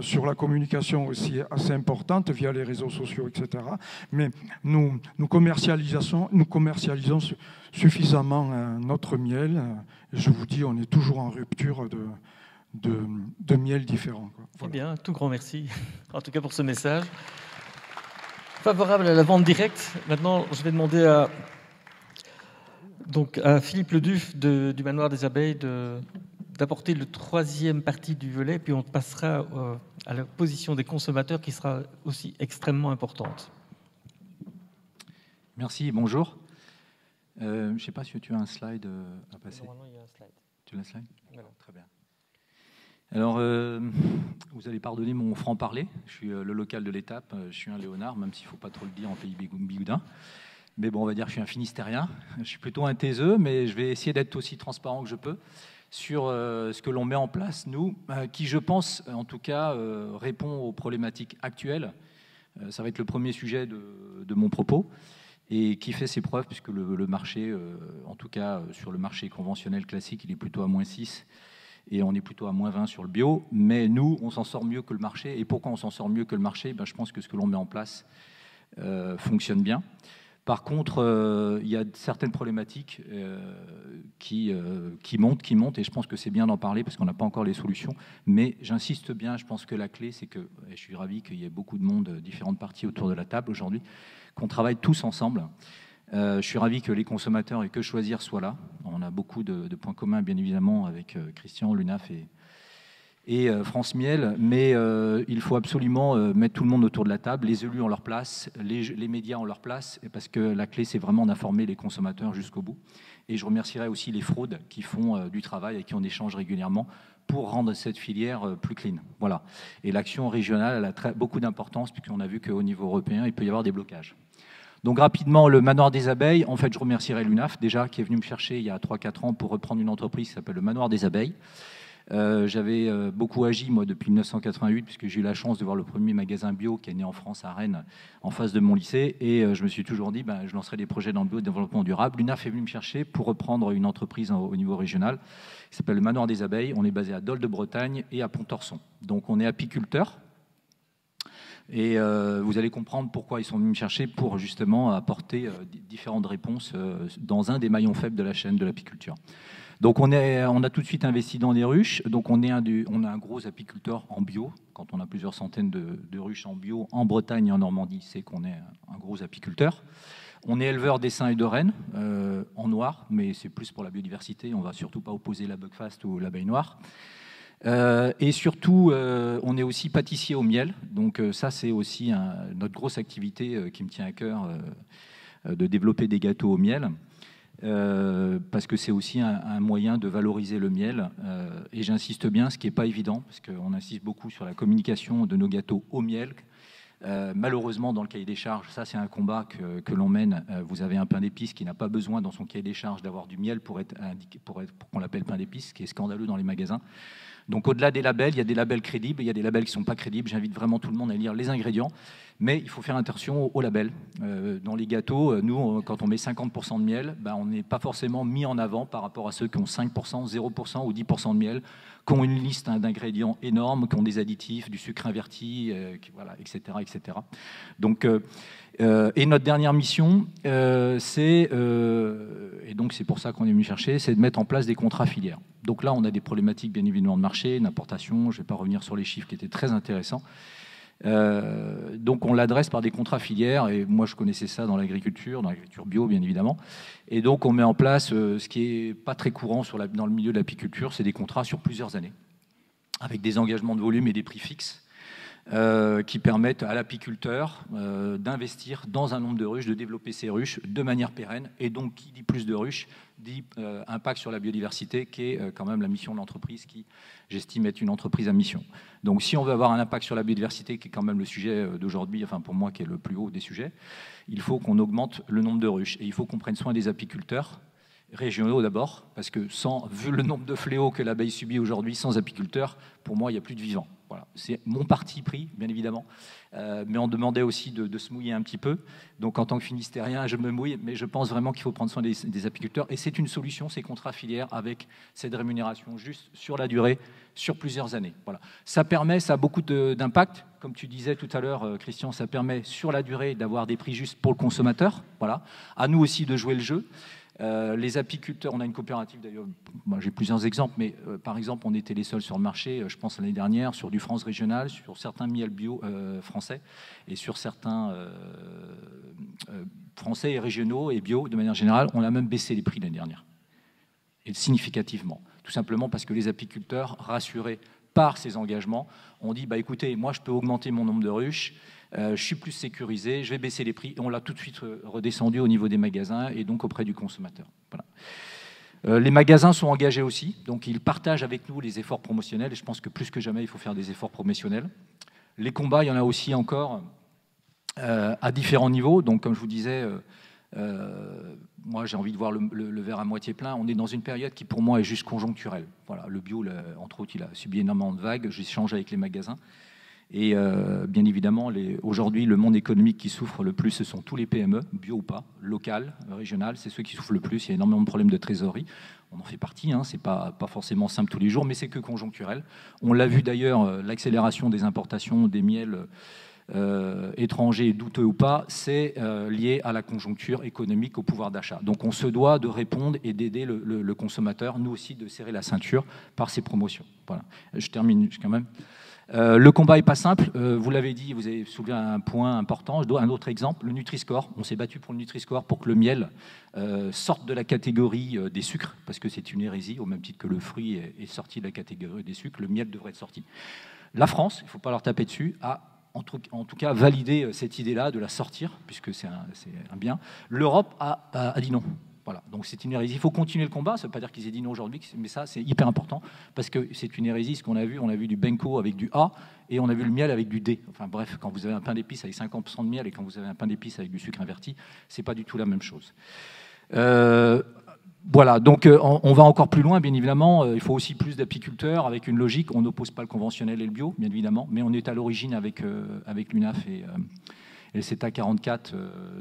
sur la communication aussi est assez importante via les réseaux sociaux, etc. Mais nous commercialisons suffisamment notre miel. Je vous dis, on est toujours en rupture de miel différents. Voilà. Eh bien, tout grand merci, en tout cas pour ce message. Favorable à la vente directe. Maintenant, je vais demander à Philippe Leduf du Manoir des Abeilles d'apporter le troisième partie du volet, puis on passera à la position des consommateurs qui sera aussi extrêmement importante. Merci, bonjour. Je ne sais pas si tu as un slide à passer. Normalement, il y a un slide. Tu as un slide ? Voilà. Très bien. Alors, vous allez pardonner mon franc-parler. Je suis le local de l'étape. Je suis un Léonard, même s'il ne faut pas trop le dire en pays bigoudin. Mais bon, on va dire que je suis un Finistérien. Je suis plutôt un taiseux, mais je vais essayer d'être aussi transparent que je peux sur ce que l'on met en place, nous, qui, je pense, en tout cas, répond aux problématiques actuelles. Ça va être le premier sujet de mon propos et qui fait ses preuves, puisque le marché, en tout cas, sur le marché conventionnel classique, il est plutôt à -6. Et on est plutôt à -20 sur le bio, mais nous, on s'en sort mieux que le marché. Et pourquoi on s'en sort mieux que le marché ? Je pense que ce que l'on met en place fonctionne bien. Par contre, il y a certaines problématiques qui montent, et je pense que c'est bien d'en parler parce qu'on n'a pas encore les solutions. Mais j'insiste bien, je pense que la clé, c'est que, et je suis ravi qu'il y ait beaucoup de monde, différentes parties autour de la table aujourd'hui, qu'on travaille tous ensemble. Je suis ravi que les consommateurs et Que Choisir soient là. On a beaucoup de points communs, bien évidemment, avec Christian, l'UNAF et France Miel, mais il faut absolument mettre tout le monde autour de la table. Les élus ont leur place, les médias ont leur place, parce que la clé, c'est vraiment d'informer les consommateurs jusqu'au bout. Et je remercierai aussi les fraudes qui font du travail et qui on échange régulièrement pour rendre cette filière plus clean. Voilà. Et l'action régionale, elle a beaucoup d'importance, puisqu'on a vu qu'au niveau européen, il peut y avoir des blocages. Donc rapidement, le Manoir des Abeilles, en fait, je remercierai l'UNAF, déjà, qui est venu me chercher il y a 3-4 ans pour reprendre une entreprise qui s'appelle le Manoir des Abeilles. J'avais beaucoup agi, moi, depuis 1988, puisque j'ai eu la chance de voir le premier magasin bio qui est né en France, à Rennes, en face de mon lycée. Et je me suis toujours dit, je lancerai des projets dans le bio de développement durable. L'UNAF est venu me chercher pour reprendre une entreprise au niveau régional qui s'appelle le Manoir des Abeilles. On est basé à Dole de Bretagne et à Pontorson. Donc, on est apiculteurs. Et vous allez comprendre pourquoi ils sont venus me chercher pour justement apporter différentes réponses dans un des maillons faibles de la chaîne de l'apiculture. Donc on a tout de suite investi dans des ruches. Donc on a un gros apiculteur en bio. Quand on a plusieurs centaines de ruches en bio en Bretagne et en Normandie, c'est qu'on est un gros apiculteur. On est éleveur d'essaims et de rennes, en noir, mais c'est plus pour la biodiversité. On ne va surtout pas opposer la buckfast ou l'abeille noire. Et surtout, on est aussi pâtissier au miel. Donc ça, c'est aussi notre grosse activité qui me tient à cœur, de développer des gâteaux au miel. Parce que c'est aussi un moyen de valoriser le miel. Et j'insiste bien, ce qui n'est pas évident, parce qu'on insiste beaucoup sur la communication de nos gâteaux au miel. Malheureusement, dans le cahier des charges, ça c'est un combat que l'on mène. Vous avez un pain d'épices qui n'a pas besoin dans son cahier des charges d'avoir du miel pour qu'on l'appelle pain d'épices, ce qui est scandaleux dans les magasins. Donc au-delà des labels, il y a des labels crédibles, il y a des labels qui ne sont pas crédibles. J'invite vraiment tout le monde à lire les ingrédients, mais il faut faire attention aux labels. Dans les gâteaux, nous, quand on met 50% de miel, on n'est pas forcément mis en avant par rapport à ceux qui ont 5%, 0% ou 10% de miel, qui ont une liste d'ingrédients énorme, qui ont des additifs, du sucre inverti, voilà, etc., etc. Donc, et notre dernière mission, et donc c'est pour ça qu'on est venu chercher, c'est de mettre en place des contrats filières. Donc là, on a des problématiques bien évidemment de marché, d'importation. Je ne vais pas revenir sur les chiffres qui étaient très intéressants. Donc on l'adresse par des contrats filières, et moi je connaissais ça dans l'agriculture bio bien évidemment. Et donc on met en place ce qui n'est pas très courant dans le milieu de l'apiculture, c'est des contrats sur plusieurs années, avec des engagements de volume et des prix fixes. Qui permettent à l'apiculteur d'investir dans un nombre de ruches, de développer ses ruches de manière pérenne. Et donc, qui dit plus de ruches, dit impact sur la biodiversité, qui est quand même la mission de l'entreprise, qui, j'estime, est une entreprise à mission. Donc, si on veut avoir un impact sur la biodiversité, qui est quand même le sujet d'aujourd'hui, enfin pour moi, qui est le plus haut des sujets, il faut qu'on augmente le nombre de ruches. Et il faut qu'on prenne soin des apiculteurs, régionaux d'abord, parce que vu le nombre de fléaux que l'abeille subit aujourd'hui, sans apiculteurs, pour moi, il n'y a plus de vivants. Voilà. C'est mon parti pris, bien évidemment, mais on demandait aussi de se mouiller un petit peu. Donc en tant que finistérien, je me mouille, mais je pense vraiment qu'il faut prendre soin des apiculteurs. Et c'est une solution, ces contrats filières, avec cette rémunération juste sur la durée, sur plusieurs années. Voilà. Ça a beaucoup d'impact. Comme tu disais tout à l'heure, Christian, ça permet sur la durée d'avoir des prix justes pour le consommateur. Voilà. À nous aussi de jouer le jeu. Les apiculteurs, on a une coopérative d'ailleurs, j'ai plusieurs exemples, mais par exemple, on était les seuls sur le marché, je pense l'année dernière, sur du France régional, sur certains miels bio français et sur certains français et régionaux et bio de manière générale, on a même baissé les prix l'année dernière, et significativement, tout simplement parce que les apiculteurs, rassurés par ces engagements, ont dit écoutez, moi je peux augmenter mon nombre de ruches. Je suis plus sécurisé, je vais baisser les prix. Et on l'a tout de suite redescendu au niveau des magasins et donc auprès du consommateur. Voilà. Les magasins sont engagés aussi, donc ils partagent avec nous les efforts promotionnels. Et je pense que plus que jamais, il faut faire des efforts promotionnels. Les combats, il y en a aussi encore à différents niveaux. Donc comme je vous disais, moi j'ai envie de voir le verre à moitié plein. On est dans une période qui pour moi est juste conjoncturelle. Voilà, le bio, entre autres, il a subi énormément de vagues. J'échange avec les magasins. Et bien évidemment, aujourd'hui, le monde économique qui souffre le plus, ce sont tous les PME, bio ou pas, locales, régionales, c'est ceux qui souffrent le plus. Il y a énormément de problèmes de trésorerie. On en fait partie, hein, c'est pas forcément simple tous les jours, mais c'est que conjoncturel. On l'a vu d'ailleurs, l'accélération des importations des miels étrangers, douteux ou pas, c'est lié à la conjoncture économique, au pouvoir d'achat. Donc on se doit de répondre et d'aider le consommateur, nous aussi, de serrer la ceinture par ces promotions. Voilà. Je termine quand même. Le combat n'est pas simple, vous l'avez dit, vous avez soulevé un point important. Je dois un autre exemple, le Nutri-Score. On s'est battu pour le Nutri-Score pour que le miel sorte de la catégorie des sucres, parce que c'est une hérésie, au même titre que le fruit est sorti de la catégorie des sucres, le miel devrait être sorti. La France, il ne faut pas leur taper dessus, a en tout cas validé cette idée-là de la sortir, puisque c'est un bien. L'Europe a dit non. Voilà, donc c'est une hérésie. Il faut continuer le combat. Ça ne veut pas dire qu'ils aient dit non aujourd'hui, mais ça, c'est hyper important parce que c'est une hérésie. Ce qu'on a vu, on a vu du benko avec du A et on a vu le miel avec du D. Enfin bref, quand vous avez un pain d'épices avec 50% de miel et quand vous avez un pain d'épices avec du sucre inverti, c'est pas du tout la même chose. Voilà, donc on va encore plus loin, bien évidemment. Il faut aussi plus d'apiculteurs avec une logique. On n'oppose pas le conventionnel et le bio, bien évidemment, mais on est à l'origine avec l'UNAF et le CETA 44,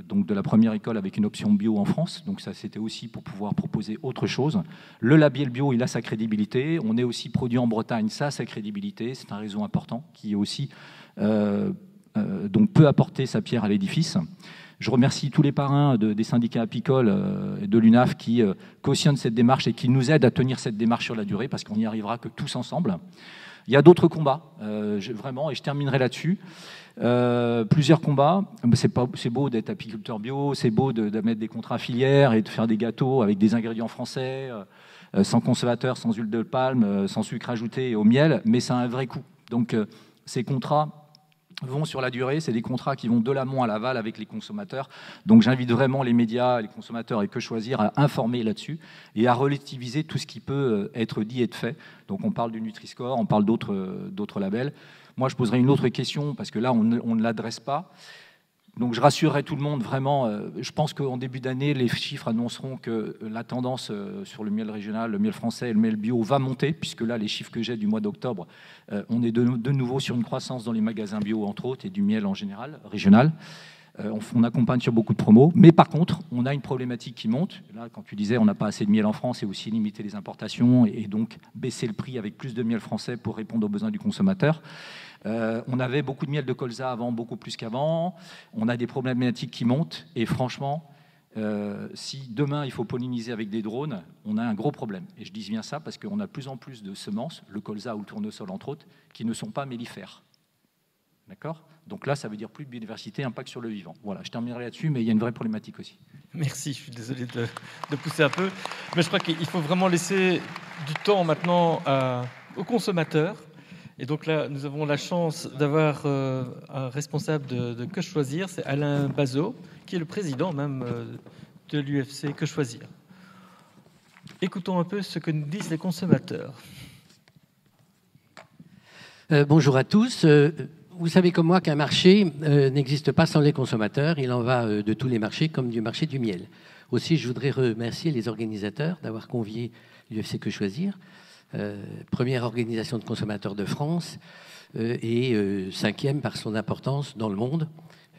donc de la première école avec une option bio en France. Donc ça, c'était aussi pour pouvoir proposer autre chose. Le label bio, il a sa crédibilité. On est aussi produit en Bretagne, ça a sa crédibilité. C'est un réseau important qui aussi donc peut apporter sa pierre à l'édifice. Je remercie tous les parrains des syndicats apicoles et de l'UNAF qui cautionnent cette démarche et qui nous aident à tenir cette démarche sur la durée, parce qu'on n'y arrivera que tous ensemble. Il y a d'autres combats, vraiment, et je terminerai là-dessus. Plusieurs combats. C'est beau d'être apiculteur bio, c'est beau de mettre des contrats filières et de faire des gâteaux avec des ingrédients français, sans conservateur, sans huile de palme, sans sucre ajouté et au miel, mais ça a un vrai coût. Donc ces contrats vont sur la durée, c'est des contrats qui vont de l'amont à l'aval avec les consommateurs. Donc j'invite vraiment les médias, les consommateurs et Que Choisir à informer là-dessus et à relativiser tout ce qui peut être dit et de fait. Donc on parle du Nutri-Score, on parle d'autres labels. Moi je poserai une autre question parce que là on ne l'adresse pas. Donc je rassurerai tout le monde vraiment. Je pense qu'en début d'année, les chiffres annonceront que la tendance sur le miel régional, le miel français et le miel bio va monter, puisque là, les chiffres que j'ai du mois d'octobre, on est de nouveau sur une croissance dans les magasins bio, entre autres, et du miel en général, régional. On accompagne sur beaucoup de promos. Mais par contre, on a une problématique qui monte. Là, quand tu disais on n'a pas assez de miel en France, et aussi limiter les importations et donc baisser le prix avec plus de miel français pour répondre aux besoins du consommateur. On avait beaucoup de miel de colza avant, beaucoup plus qu'avant. On a des problématiques qui montent. Et franchement, si demain il faut polliniser avec des drones, on a un gros problème. Et je dis bien ça parce qu'on a de plus en plus de semences, le colza ou le tournesol entre autres, qui ne sont pas mellifères. D'accord ? Donc là, ça veut dire plus de biodiversité, impact sur le vivant. Voilà, je terminerai là-dessus, mais il y a une vraie problématique aussi. Merci, je suis désolé de pousser un peu. Mais je crois qu'il faut vraiment laisser du temps maintenant aux consommateurs. Et donc là, nous avons la chance d'avoir un responsable de Que Choisir, c'est Alain Bazot, qui est le président même de l'UFC Que Choisir. Écoutons un peu ce que nous disent les consommateurs. Bonjour à tous. Vous savez comme moi qu'un marché n'existe pas sans les consommateurs. Il en va de tous les marchés comme du marché du miel. Aussi, je voudrais remercier les organisateurs d'avoir convié l'UFC Que Choisir. Première organisation de consommateurs de France et 5e par son importance dans le monde.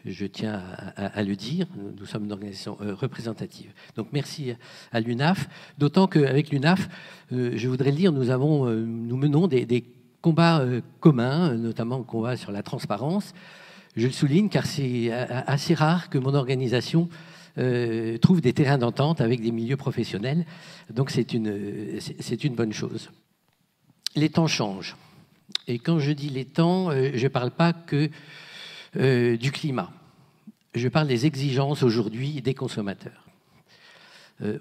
Je tiens à le dire, nous sommes une organisation représentative. Donc merci à l'UNAF, d'autant qu'avec l'UNAF, je voudrais le dire, nous menons des combats communs, notamment le combat sur la transparence. Je le souligne car c'est assez rare que mon organisation trouve des terrains d'entente avec des milieux professionnels. Donc c'est une bonne chose. Les temps changent. Et quand je dis les temps, je ne parle pas que du climat. Je parle des exigences aujourd'hui des consommateurs.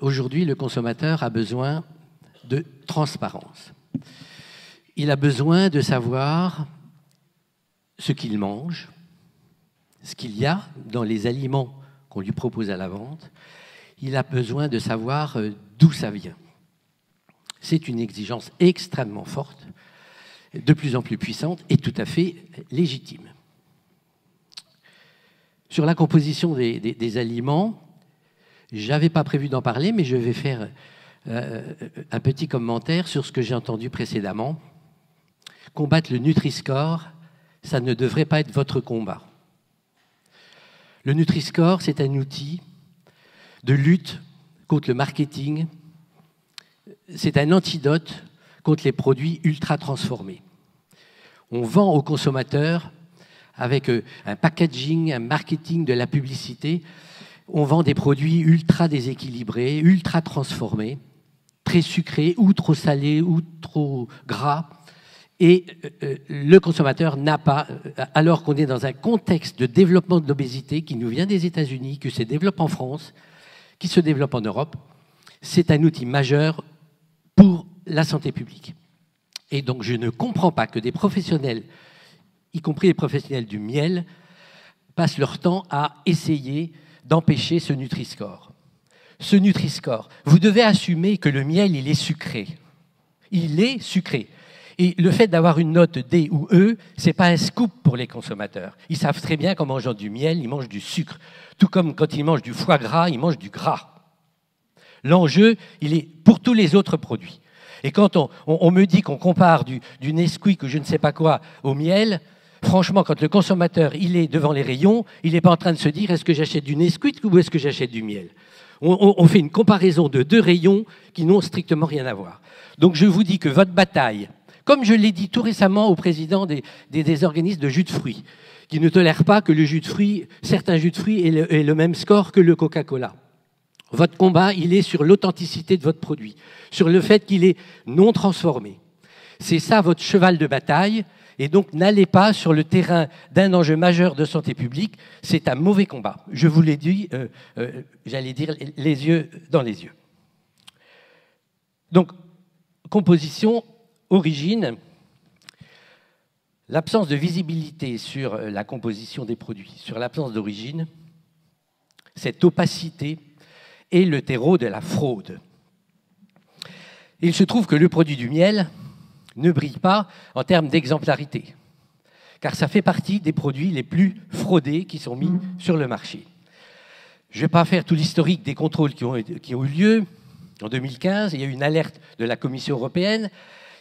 Aujourd'hui, le consommateur a besoin de transparence. Il a besoin de savoir ce qu'il mange, ce qu'il y a dans les aliments qu'on lui propose à la vente. Il a besoin de savoir d'où ça vient. C'est une exigence extrêmement forte, de plus en plus puissante et tout à fait légitime. Sur la composition des aliments, je n'avais pas prévu d'en parler, mais je vais faire un petit commentaire sur ce que j'ai entendu précédemment. Combattre le Nutri-Score, ça ne devrait pas être votre combat. Le Nutri-Score, c'est un outil de lutte contre le marketing. C'est un antidote contre les produits ultra transformés. On vend aux consommateurs avec un packaging, un marketing de la publicité. On vend des produits ultra déséquilibrés, ultra transformés, très sucrés, ou trop salés, ou trop gras. Et le consommateur n'a pas, alors qu'on est dans un contexte de développement de l'obésité qui nous vient des États-Unis, qui se développe en France, qui se développe en Europe, c'est un outil majeur pour la santé publique. Et donc je ne comprends pas que des professionnels, y compris les professionnels du miel, passent leur temps à essayer d'empêcher ce Nutri-Score. Ce Nutri-Score, vous devez assumer que le miel, il est sucré. Il est sucré. Et le fait d'avoir une note D ou E, ce n'est pas un scoop pour les consommateurs. Ils savent très bien qu'en mangeant du miel, ils mangent du sucre. Tout comme quand ils mangent du foie gras, ils mangent du gras. L'enjeu, il est pour tous les autres produits. Et quand on me dit qu'on compare du Nesquik ou je ne sais pas quoi au miel, franchement, quand le consommateur il est devant les rayons, il n'est pas en train de se dire est-ce que j'achète du Nesquik ou est-ce que j'achète du miel. On fait une comparaison de deux rayons qui n'ont strictement rien à voir. Donc je vous dis que votre bataille, comme je l'ai dit tout récemment au président des organismes de jus de fruits, qui ne tolèrent pas que le jus de fruits, certains jus de fruits aient le même score que le Coca-Cola. Votre combat, il est sur l'authenticité de votre produit, sur le fait qu'il est non transformé. C'est ça votre cheval de bataille. Et donc, n'allez pas sur le terrain d'un enjeu majeur de santé publique. C'est un mauvais combat. Je vous l'ai dit, j'allais dire les yeux dans les yeux. Donc, composition, origine. L'absence de visibilité sur la composition des produits, sur l'absence d'origine, cette opacité est le terreau de la fraude. Il se trouve que le produit du miel ne brille pas en termes d'exemplarité, car ça fait partie des produits les plus fraudés qui sont mis sur le marché. Je ne vais pas faire tout l'historique des contrôles qui ont eu lieu. En 2015, il y a eu une alerte de la Commission européenne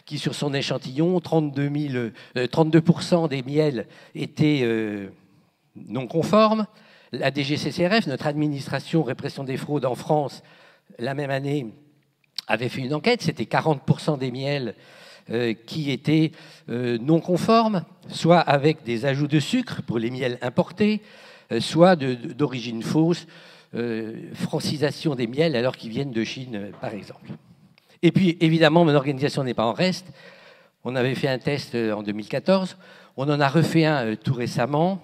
qui, sur son échantillon, 32% des miels étaient non conformes. La DGCCRF, notre administration répression des fraudes en France, la même année, avait fait une enquête. C'était 40% des miels qui étaient non conformes, soit avec des ajouts de sucre pour les miels importés, soit d'origine fausse, francisation des miels alors qu'ils viennent de Chine, par exemple. Et puis, évidemment, mon organisation n'est pas en reste. On avait fait un test en 2014. On en a refait un tout récemment,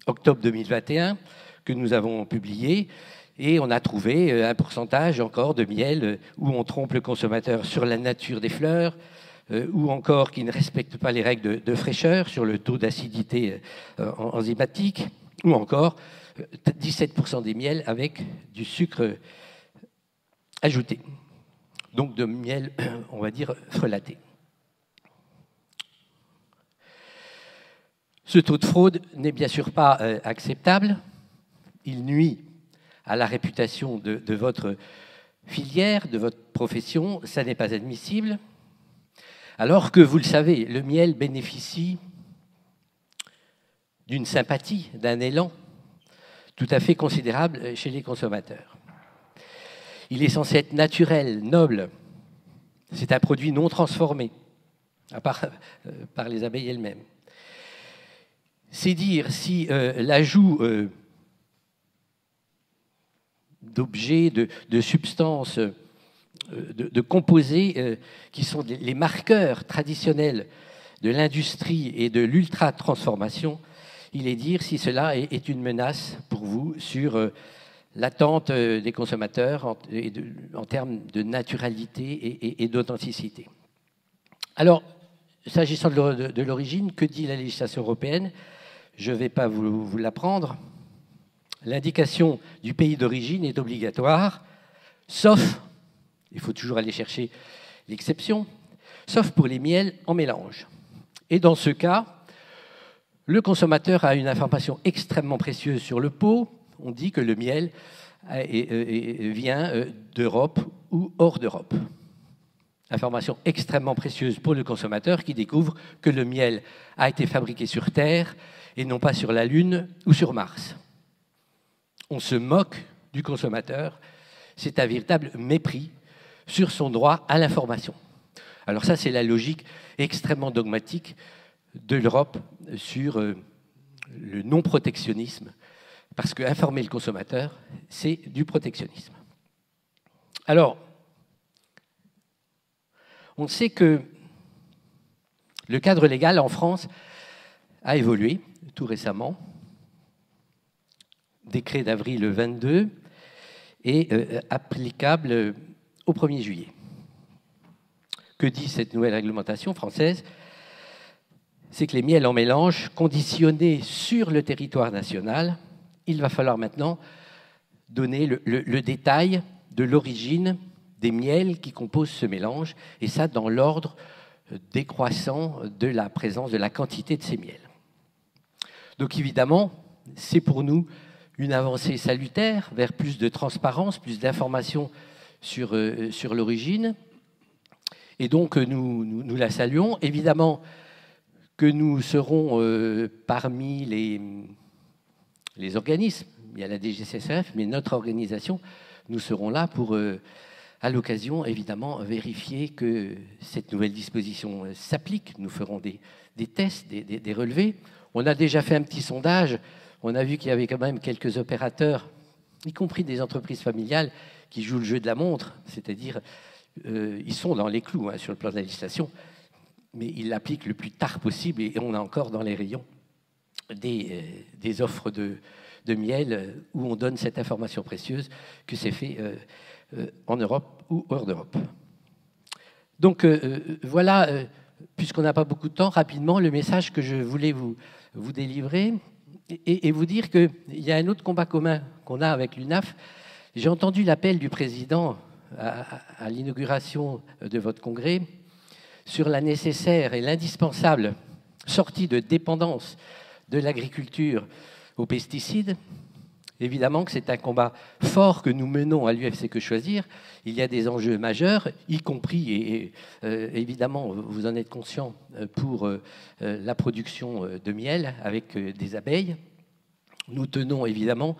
octobre 2021, que nous avons publié. Et on a trouvé un pourcentage encore de miel où on trompe le consommateur sur la nature des fleurs, ou encore qui ne respecte pas les règles de fraîcheur sur le taux d'acidité enzymatique, ou encore 17% des miels avec du sucre ajouté. Donc de miel, on va dire, frelaté. Ce taux de fraude n'est bien sûr pas acceptable. Il nuit à la réputation de votre filière, de votre profession. Ça n'est pas admissible. Alors que, vous le savez, le miel bénéficie d'une sympathie, d'un élan tout à fait considérable chez les consommateurs. Il est censé être naturel, noble. C'est un produit non transformé, à part par les abeilles elles-mêmes. C'est dire si l'ajout d'objets, de substances, de composés qui sont les marqueurs traditionnels de l'industrie et de l'ultra-transformation, il est dire si cela est une menace pour vous sur l'attente des consommateurs en termes de naturalité et d'authenticité. Alors, s'agissant de l'origine, que dit la législation européenne? Je ne vais pas vous l'apprendre. L'indication du pays d'origine est obligatoire, sauf, il faut toujours aller chercher l'exception, sauf pour les miels en mélange. Et dans ce cas, le consommateur a une information extrêmement précieuse sur le pot. On dit que le miel vient d'Europe ou hors d'Europe. Information extrêmement précieuse pour le consommateur qui découvre que le miel a été fabriqué sur Terre et non pas sur la Lune ou sur Mars. On se moque du consommateur. C'est un véritable mépris sur son droit à l'information. Alors ça, c'est la logique extrêmement dogmatique de l'Europe sur le non-protectionnisme, parce que informer le consommateur, c'est du protectionnisme. Alors, on sait que le cadre légal en France a évolué tout récemment. Décret d'avril 22 est applicable au 1er juillet. Que dit cette nouvelle réglementation française? C'est que les miels en mélange conditionnés sur le territoire national, il va falloir maintenant donner le détail de l'origine des miels qui composent ce mélange, et ça dans l'ordre décroissant de la présence, de la quantité de ces miels. Donc évidemment, c'est pour nous une avancée salutaire vers plus de transparence, plus d'informations sur l'origine, et donc nous la saluons. Évidemment que nous serons parmi les organismes, il y a la DGCCRF, mais notre organisation, nous serons là pour, à l'occasion, évidemment, vérifier que cette nouvelle disposition s'applique. Nous ferons des tests, des relevés. On a déjà fait un petit sondage. On a vu qu'il y avait quand même quelques opérateurs, y compris des entreprises familiales, qui jouent le jeu de la montre, c'est-à-dire ils sont dans les clous sur le plan de la législation. mais il l'applique le plus tard possible et on a encore dans les rayons des offres de miel où on donne cette information précieuse que c'est fait en Europe ou hors d'Europe. Donc voilà, puisqu'on n'a pas beaucoup de temps, rapidement, le message que je voulais vous délivrer et vous dire qu'il y a un autre combat commun qu'on a avec l'UNAF. J'ai entendu l'appel du président à l'inauguration de votre congrès sur la nécessaire et l'indispensable sortie de dépendance de l'agriculture aux pesticides. Évidemment que c'est un combat fort que nous menons à l'UFC Que Choisir. Il y a des enjeux majeurs, y compris, et évidemment, vous en êtes conscient, pour la production de miel avec des abeilles. Nous tenons évidemment,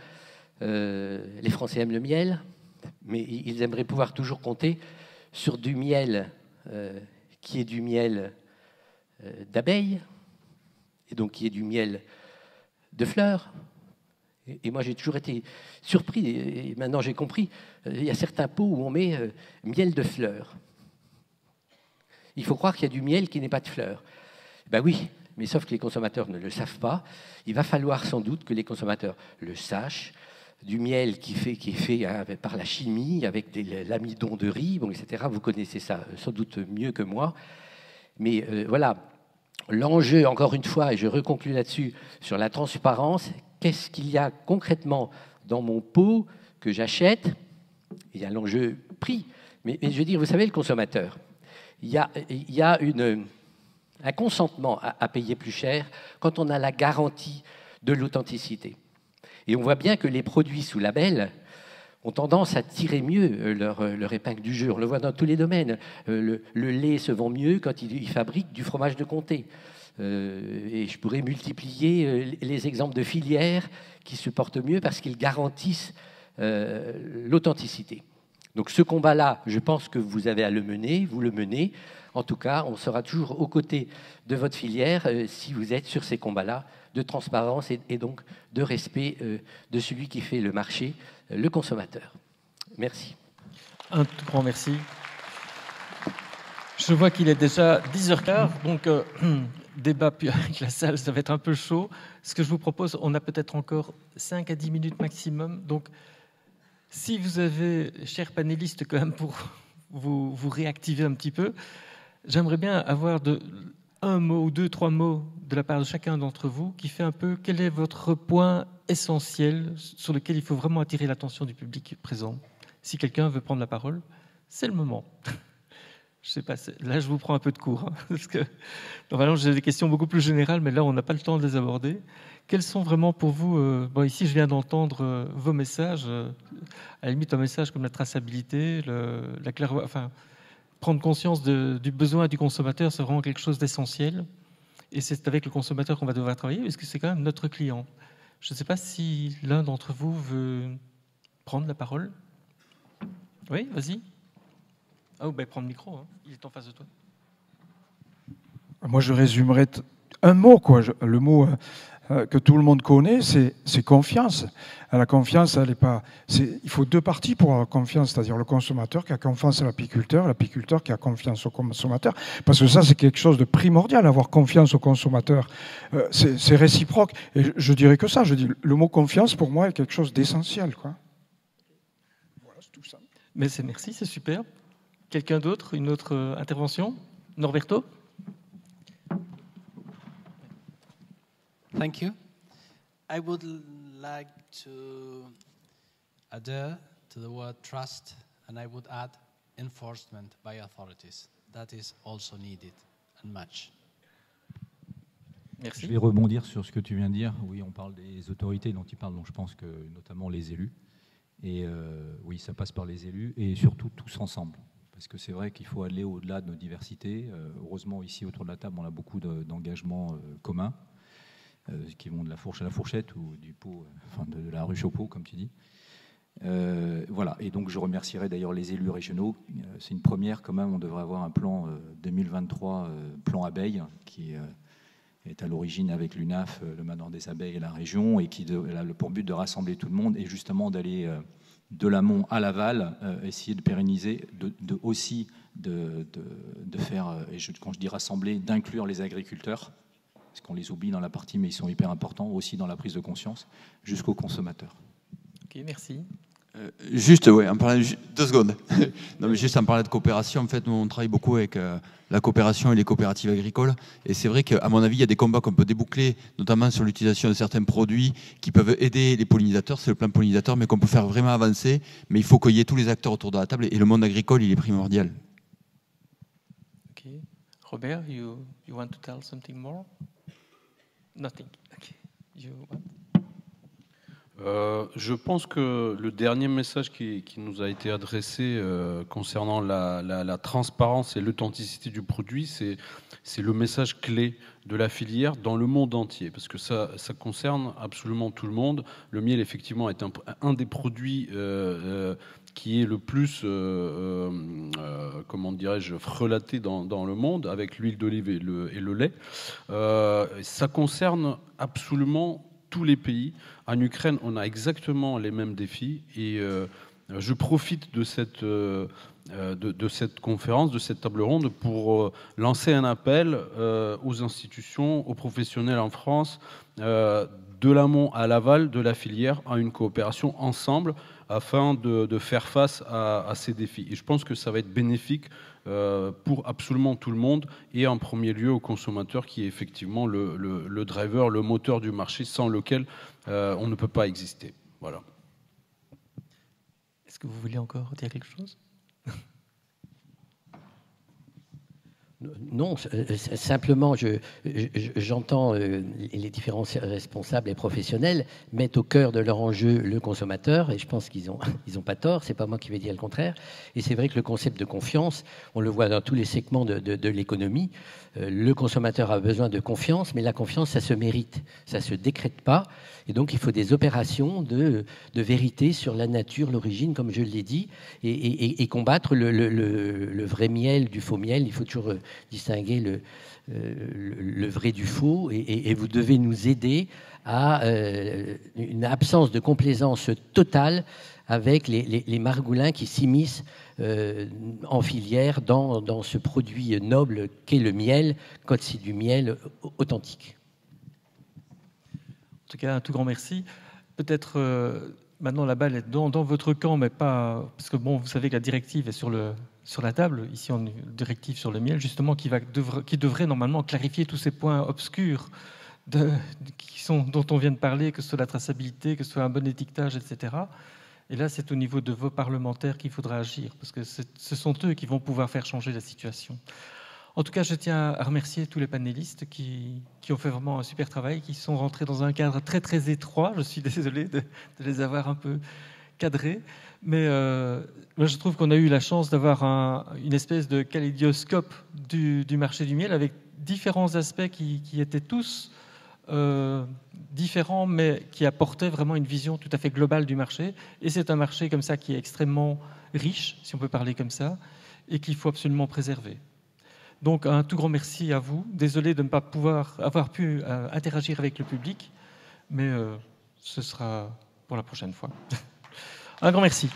les Français aiment le miel, mais ils aimeraient pouvoir toujours compter sur du miel qui est du miel d'abeilles, et donc qui est du miel de fleurs. Et moi, j'ai toujours été surpris, et maintenant j'ai compris, il y a certains pots où on met miel de fleurs. Il faut croire qu'il y a du miel qui n'est pas de fleurs. Ben oui, mais sauf que les consommateurs ne le savent pas. Il va falloir sans doute que les consommateurs le sachent. Du miel qui est fait par la chimie, avec l'amidon de riz, bon, etc. Vous connaissez ça sans doute mieux que moi. Mais voilà, l'enjeu, encore une fois, et je reconclue là-dessus, sur la transparence, qu'est-ce qu'il y a concrètement dans mon pot que j'achète? Il y a l'enjeu prix. Mais je veux dire, vous savez, le consommateur, il y a un consentement à payer plus cher quand on a la garantie de l'authenticité. Et on voit bien que les produits sous label ont tendance à tirer mieux leur épingle du jeu. On le voit dans tous les domaines. Le lait se vend mieux quand il fabrique du fromage de comté. Et je pourrais multiplier les exemples de filières qui se portent mieux parce qu'ils garantissent l'authenticité. Donc ce combat-là, je pense que vous avez à le mener, vous le menez. En tout cas, on sera toujours aux côtés de votre filière si vous êtes sur ces combats-là de transparence et donc de respect de celui qui fait le marché, le consommateur. Merci. Un tout grand merci. Je vois qu'il est déjà 10h15, donc débat puis avec la salle, ça va être un peu chaud. Ce que je vous propose, on a peut-être encore 5 à 10 minutes maximum. Donc, si vous avez, chers panélistes, quand même pour vous réactiver un petit peu, j'aimerais bien avoir un mot ou 2, 3 mots de la part de chacun d'entre vous qui fait un peu quel est votre point essentiel sur lequel il faut vraiment attirer l'attention du public présent. Si quelqu'un veut prendre la parole, c'est le moment. Je sais pas, là je vous prends un peu de cours, hein, parce que normalement j'ai des questions beaucoup plus générales, mais là on n'a pas le temps de les aborder. Quels sont vraiment pour vous, bon ici je viens d'entendre vos messages, à la limite un message comme la traçabilité, la clairvoyance, enfin prendre conscience du besoin du consommateur, c'est vraiment quelque chose d'essentiel, et c'est avec le consommateur qu'on va devoir travailler, parce que c'est quand même notre client. Je ne sais pas si l'un d'entre vous veut prendre la parole. Oui, vas-y. Ah, ben prends le micro, hein. Il est en face de toi. Moi, je résumerais un mot, quoi. Le mot que tout le monde connaît, c'est confiance. La confiance, elle est pas. Il faut deux parties pour avoir confiance, c'est-à-dire le consommateur qui a confiance à l'apiculteur qui a confiance au consommateur. Parce que ça, c'est quelque chose de primordial, avoir confiance au consommateur. C'est réciproque. Et je dirais que ça. Je dis, le mot confiance, pour moi, est quelque chose d'essentiel, quoi. Voilà, c'est tout ça. Mais merci, c'est super. Quelqu'un d'autre, une autre intervention? Norberto? Thank you. I would like to adhere to the word trust, and I would add enforcement by authorities. That is also needed and much. Merci. Je vais rebondir sur ce que tu viens de dire. Oui, on parle des autorités dont tu parles, donc je pense que notamment les élus. Et oui, ça passe par les élus et surtout tous ensemble. Parce que c'est vrai qu'il faut aller au-delà de nos diversités. Heureusement, ici, autour de la table, on a beaucoup d'engagements communs qui vont de la fourche à la fourchette ou du pot, enfin de la ruche au pot, comme tu dis. Voilà. Et donc, je remercierai d'ailleurs les élus régionaux. C'est une première quand même. On devrait avoir un plan 2023, plan abeille, qui est à l'origine avec l'UNAF, le Manoir des Abeilles et la région, et qui a pour but de rassembler tout le monde et justement d'aller de l'amont à l'aval, essayer de pérenniser, aussi de faire, et quand je dis rassembler, d'inclure les agriculteurs, parce qu'on les oublie dans la partie, mais ils sont hyper importants aussi dans la prise de conscience, jusqu'aux consommateurs. Ok, merci. Juste, ouais, en parlant, 2 secondes. Non, mais juste en parlant de coopération, en fait, nous, on travaille beaucoup avec la coopération et les coopératives agricoles. Et c'est vrai qu'à mon avis, il y a des combats qu'on peut déboucler, notamment sur l'utilisation de certains produits qui peuvent aider les pollinisateurs, c'est le plan pollinisateur, mais qu'on peut faire vraiment avancer. Mais il faut qu'il y ait tous les acteurs autour de la table. Et le monde agricole, il est primordial. Ok. Robert, you want to tell something more? Nothing. Okay. You want? Je pense que le dernier message qui nous a été adressé concernant la transparence et l'authenticité du produit, c'est le message clé de la filière dans le monde entier, parce que ça concerne absolument tout le monde. Le miel, effectivement, est un des produits qui est le plus, comment dirais-je, frelaté dans le monde, avec l'huile d'olive et le lait. Ça concerne absolument tous les pays. En Ukraine, on a exactement les mêmes défis et je profite de cette conférence, de cette table ronde pour lancer un appel aux institutions, aux professionnels en France, de l'amont à l'aval de la filière, à une coopération ensemble afin de faire face à ces défis. Et je pense que ça va être bénéfique pour absolument tout le monde et en premier lieu aux consommateurs qui est effectivement le driver, le moteur du marché sans lequel on ne peut pas exister. Voilà. Est-ce que vous voulez encore dire quelque chose ? Non, simplement, j'entends les différents responsables et professionnels mettent au cœur de leur enjeu le consommateur, et je pense qu'ils ont pas tort, c'est pas moi qui vais dire le contraire. Et c'est vrai que le concept de confiance, on le voit dans tous les segments de l'économie, le consommateur a besoin de confiance, mais la confiance, ça se mérite, ça se décrète pas, et donc il faut des opérations de vérité sur la nature, l'origine, comme je l'ai dit, et combattre le vrai miel du faux miel. Il faut toujours distinguer le vrai du faux, et vous devez nous aider à une absence de complaisance totale avec les margoulins qui s'immiscent en filière dans ce produit noble qu'est le miel, quand c'est du miel authentique. En tout cas, un tout grand merci. Peut-être maintenant la balle est dans votre camp, mais pas... Parce que bon, vous savez que la directive est sur la table, ici on a une directive sur le miel, justement, qui devrait normalement clarifier tous ces points obscurs dont on vient de parler, que ce soit la traçabilité, que ce soit un bon étiquetage, etc. Et là, c'est au niveau de vos parlementaires qu'il faudra agir, parce que ce sont eux qui vont pouvoir faire changer la situation. En tout cas, je tiens à remercier tous les panélistes qui ont fait vraiment un super travail, qui sont rentrés dans un cadre très très étroit. Je suis désolé de les avoir un peu cadrés, mais moi, je trouve qu'on a eu la chance d'avoir une espèce de kaléidoscope du marché du miel avec différents aspects qui étaient tous différents, mais qui apportaient vraiment une vision tout à fait globale du marché. Et c'est un marché comme ça qui est extrêmement riche, si on peut parler comme ça, et qu'il faut absolument préserver. Donc un tout grand merci à vous. Désolé de ne pas avoir pu interagir avec le public, mais ce sera pour la prochaine fois. Un grand merci.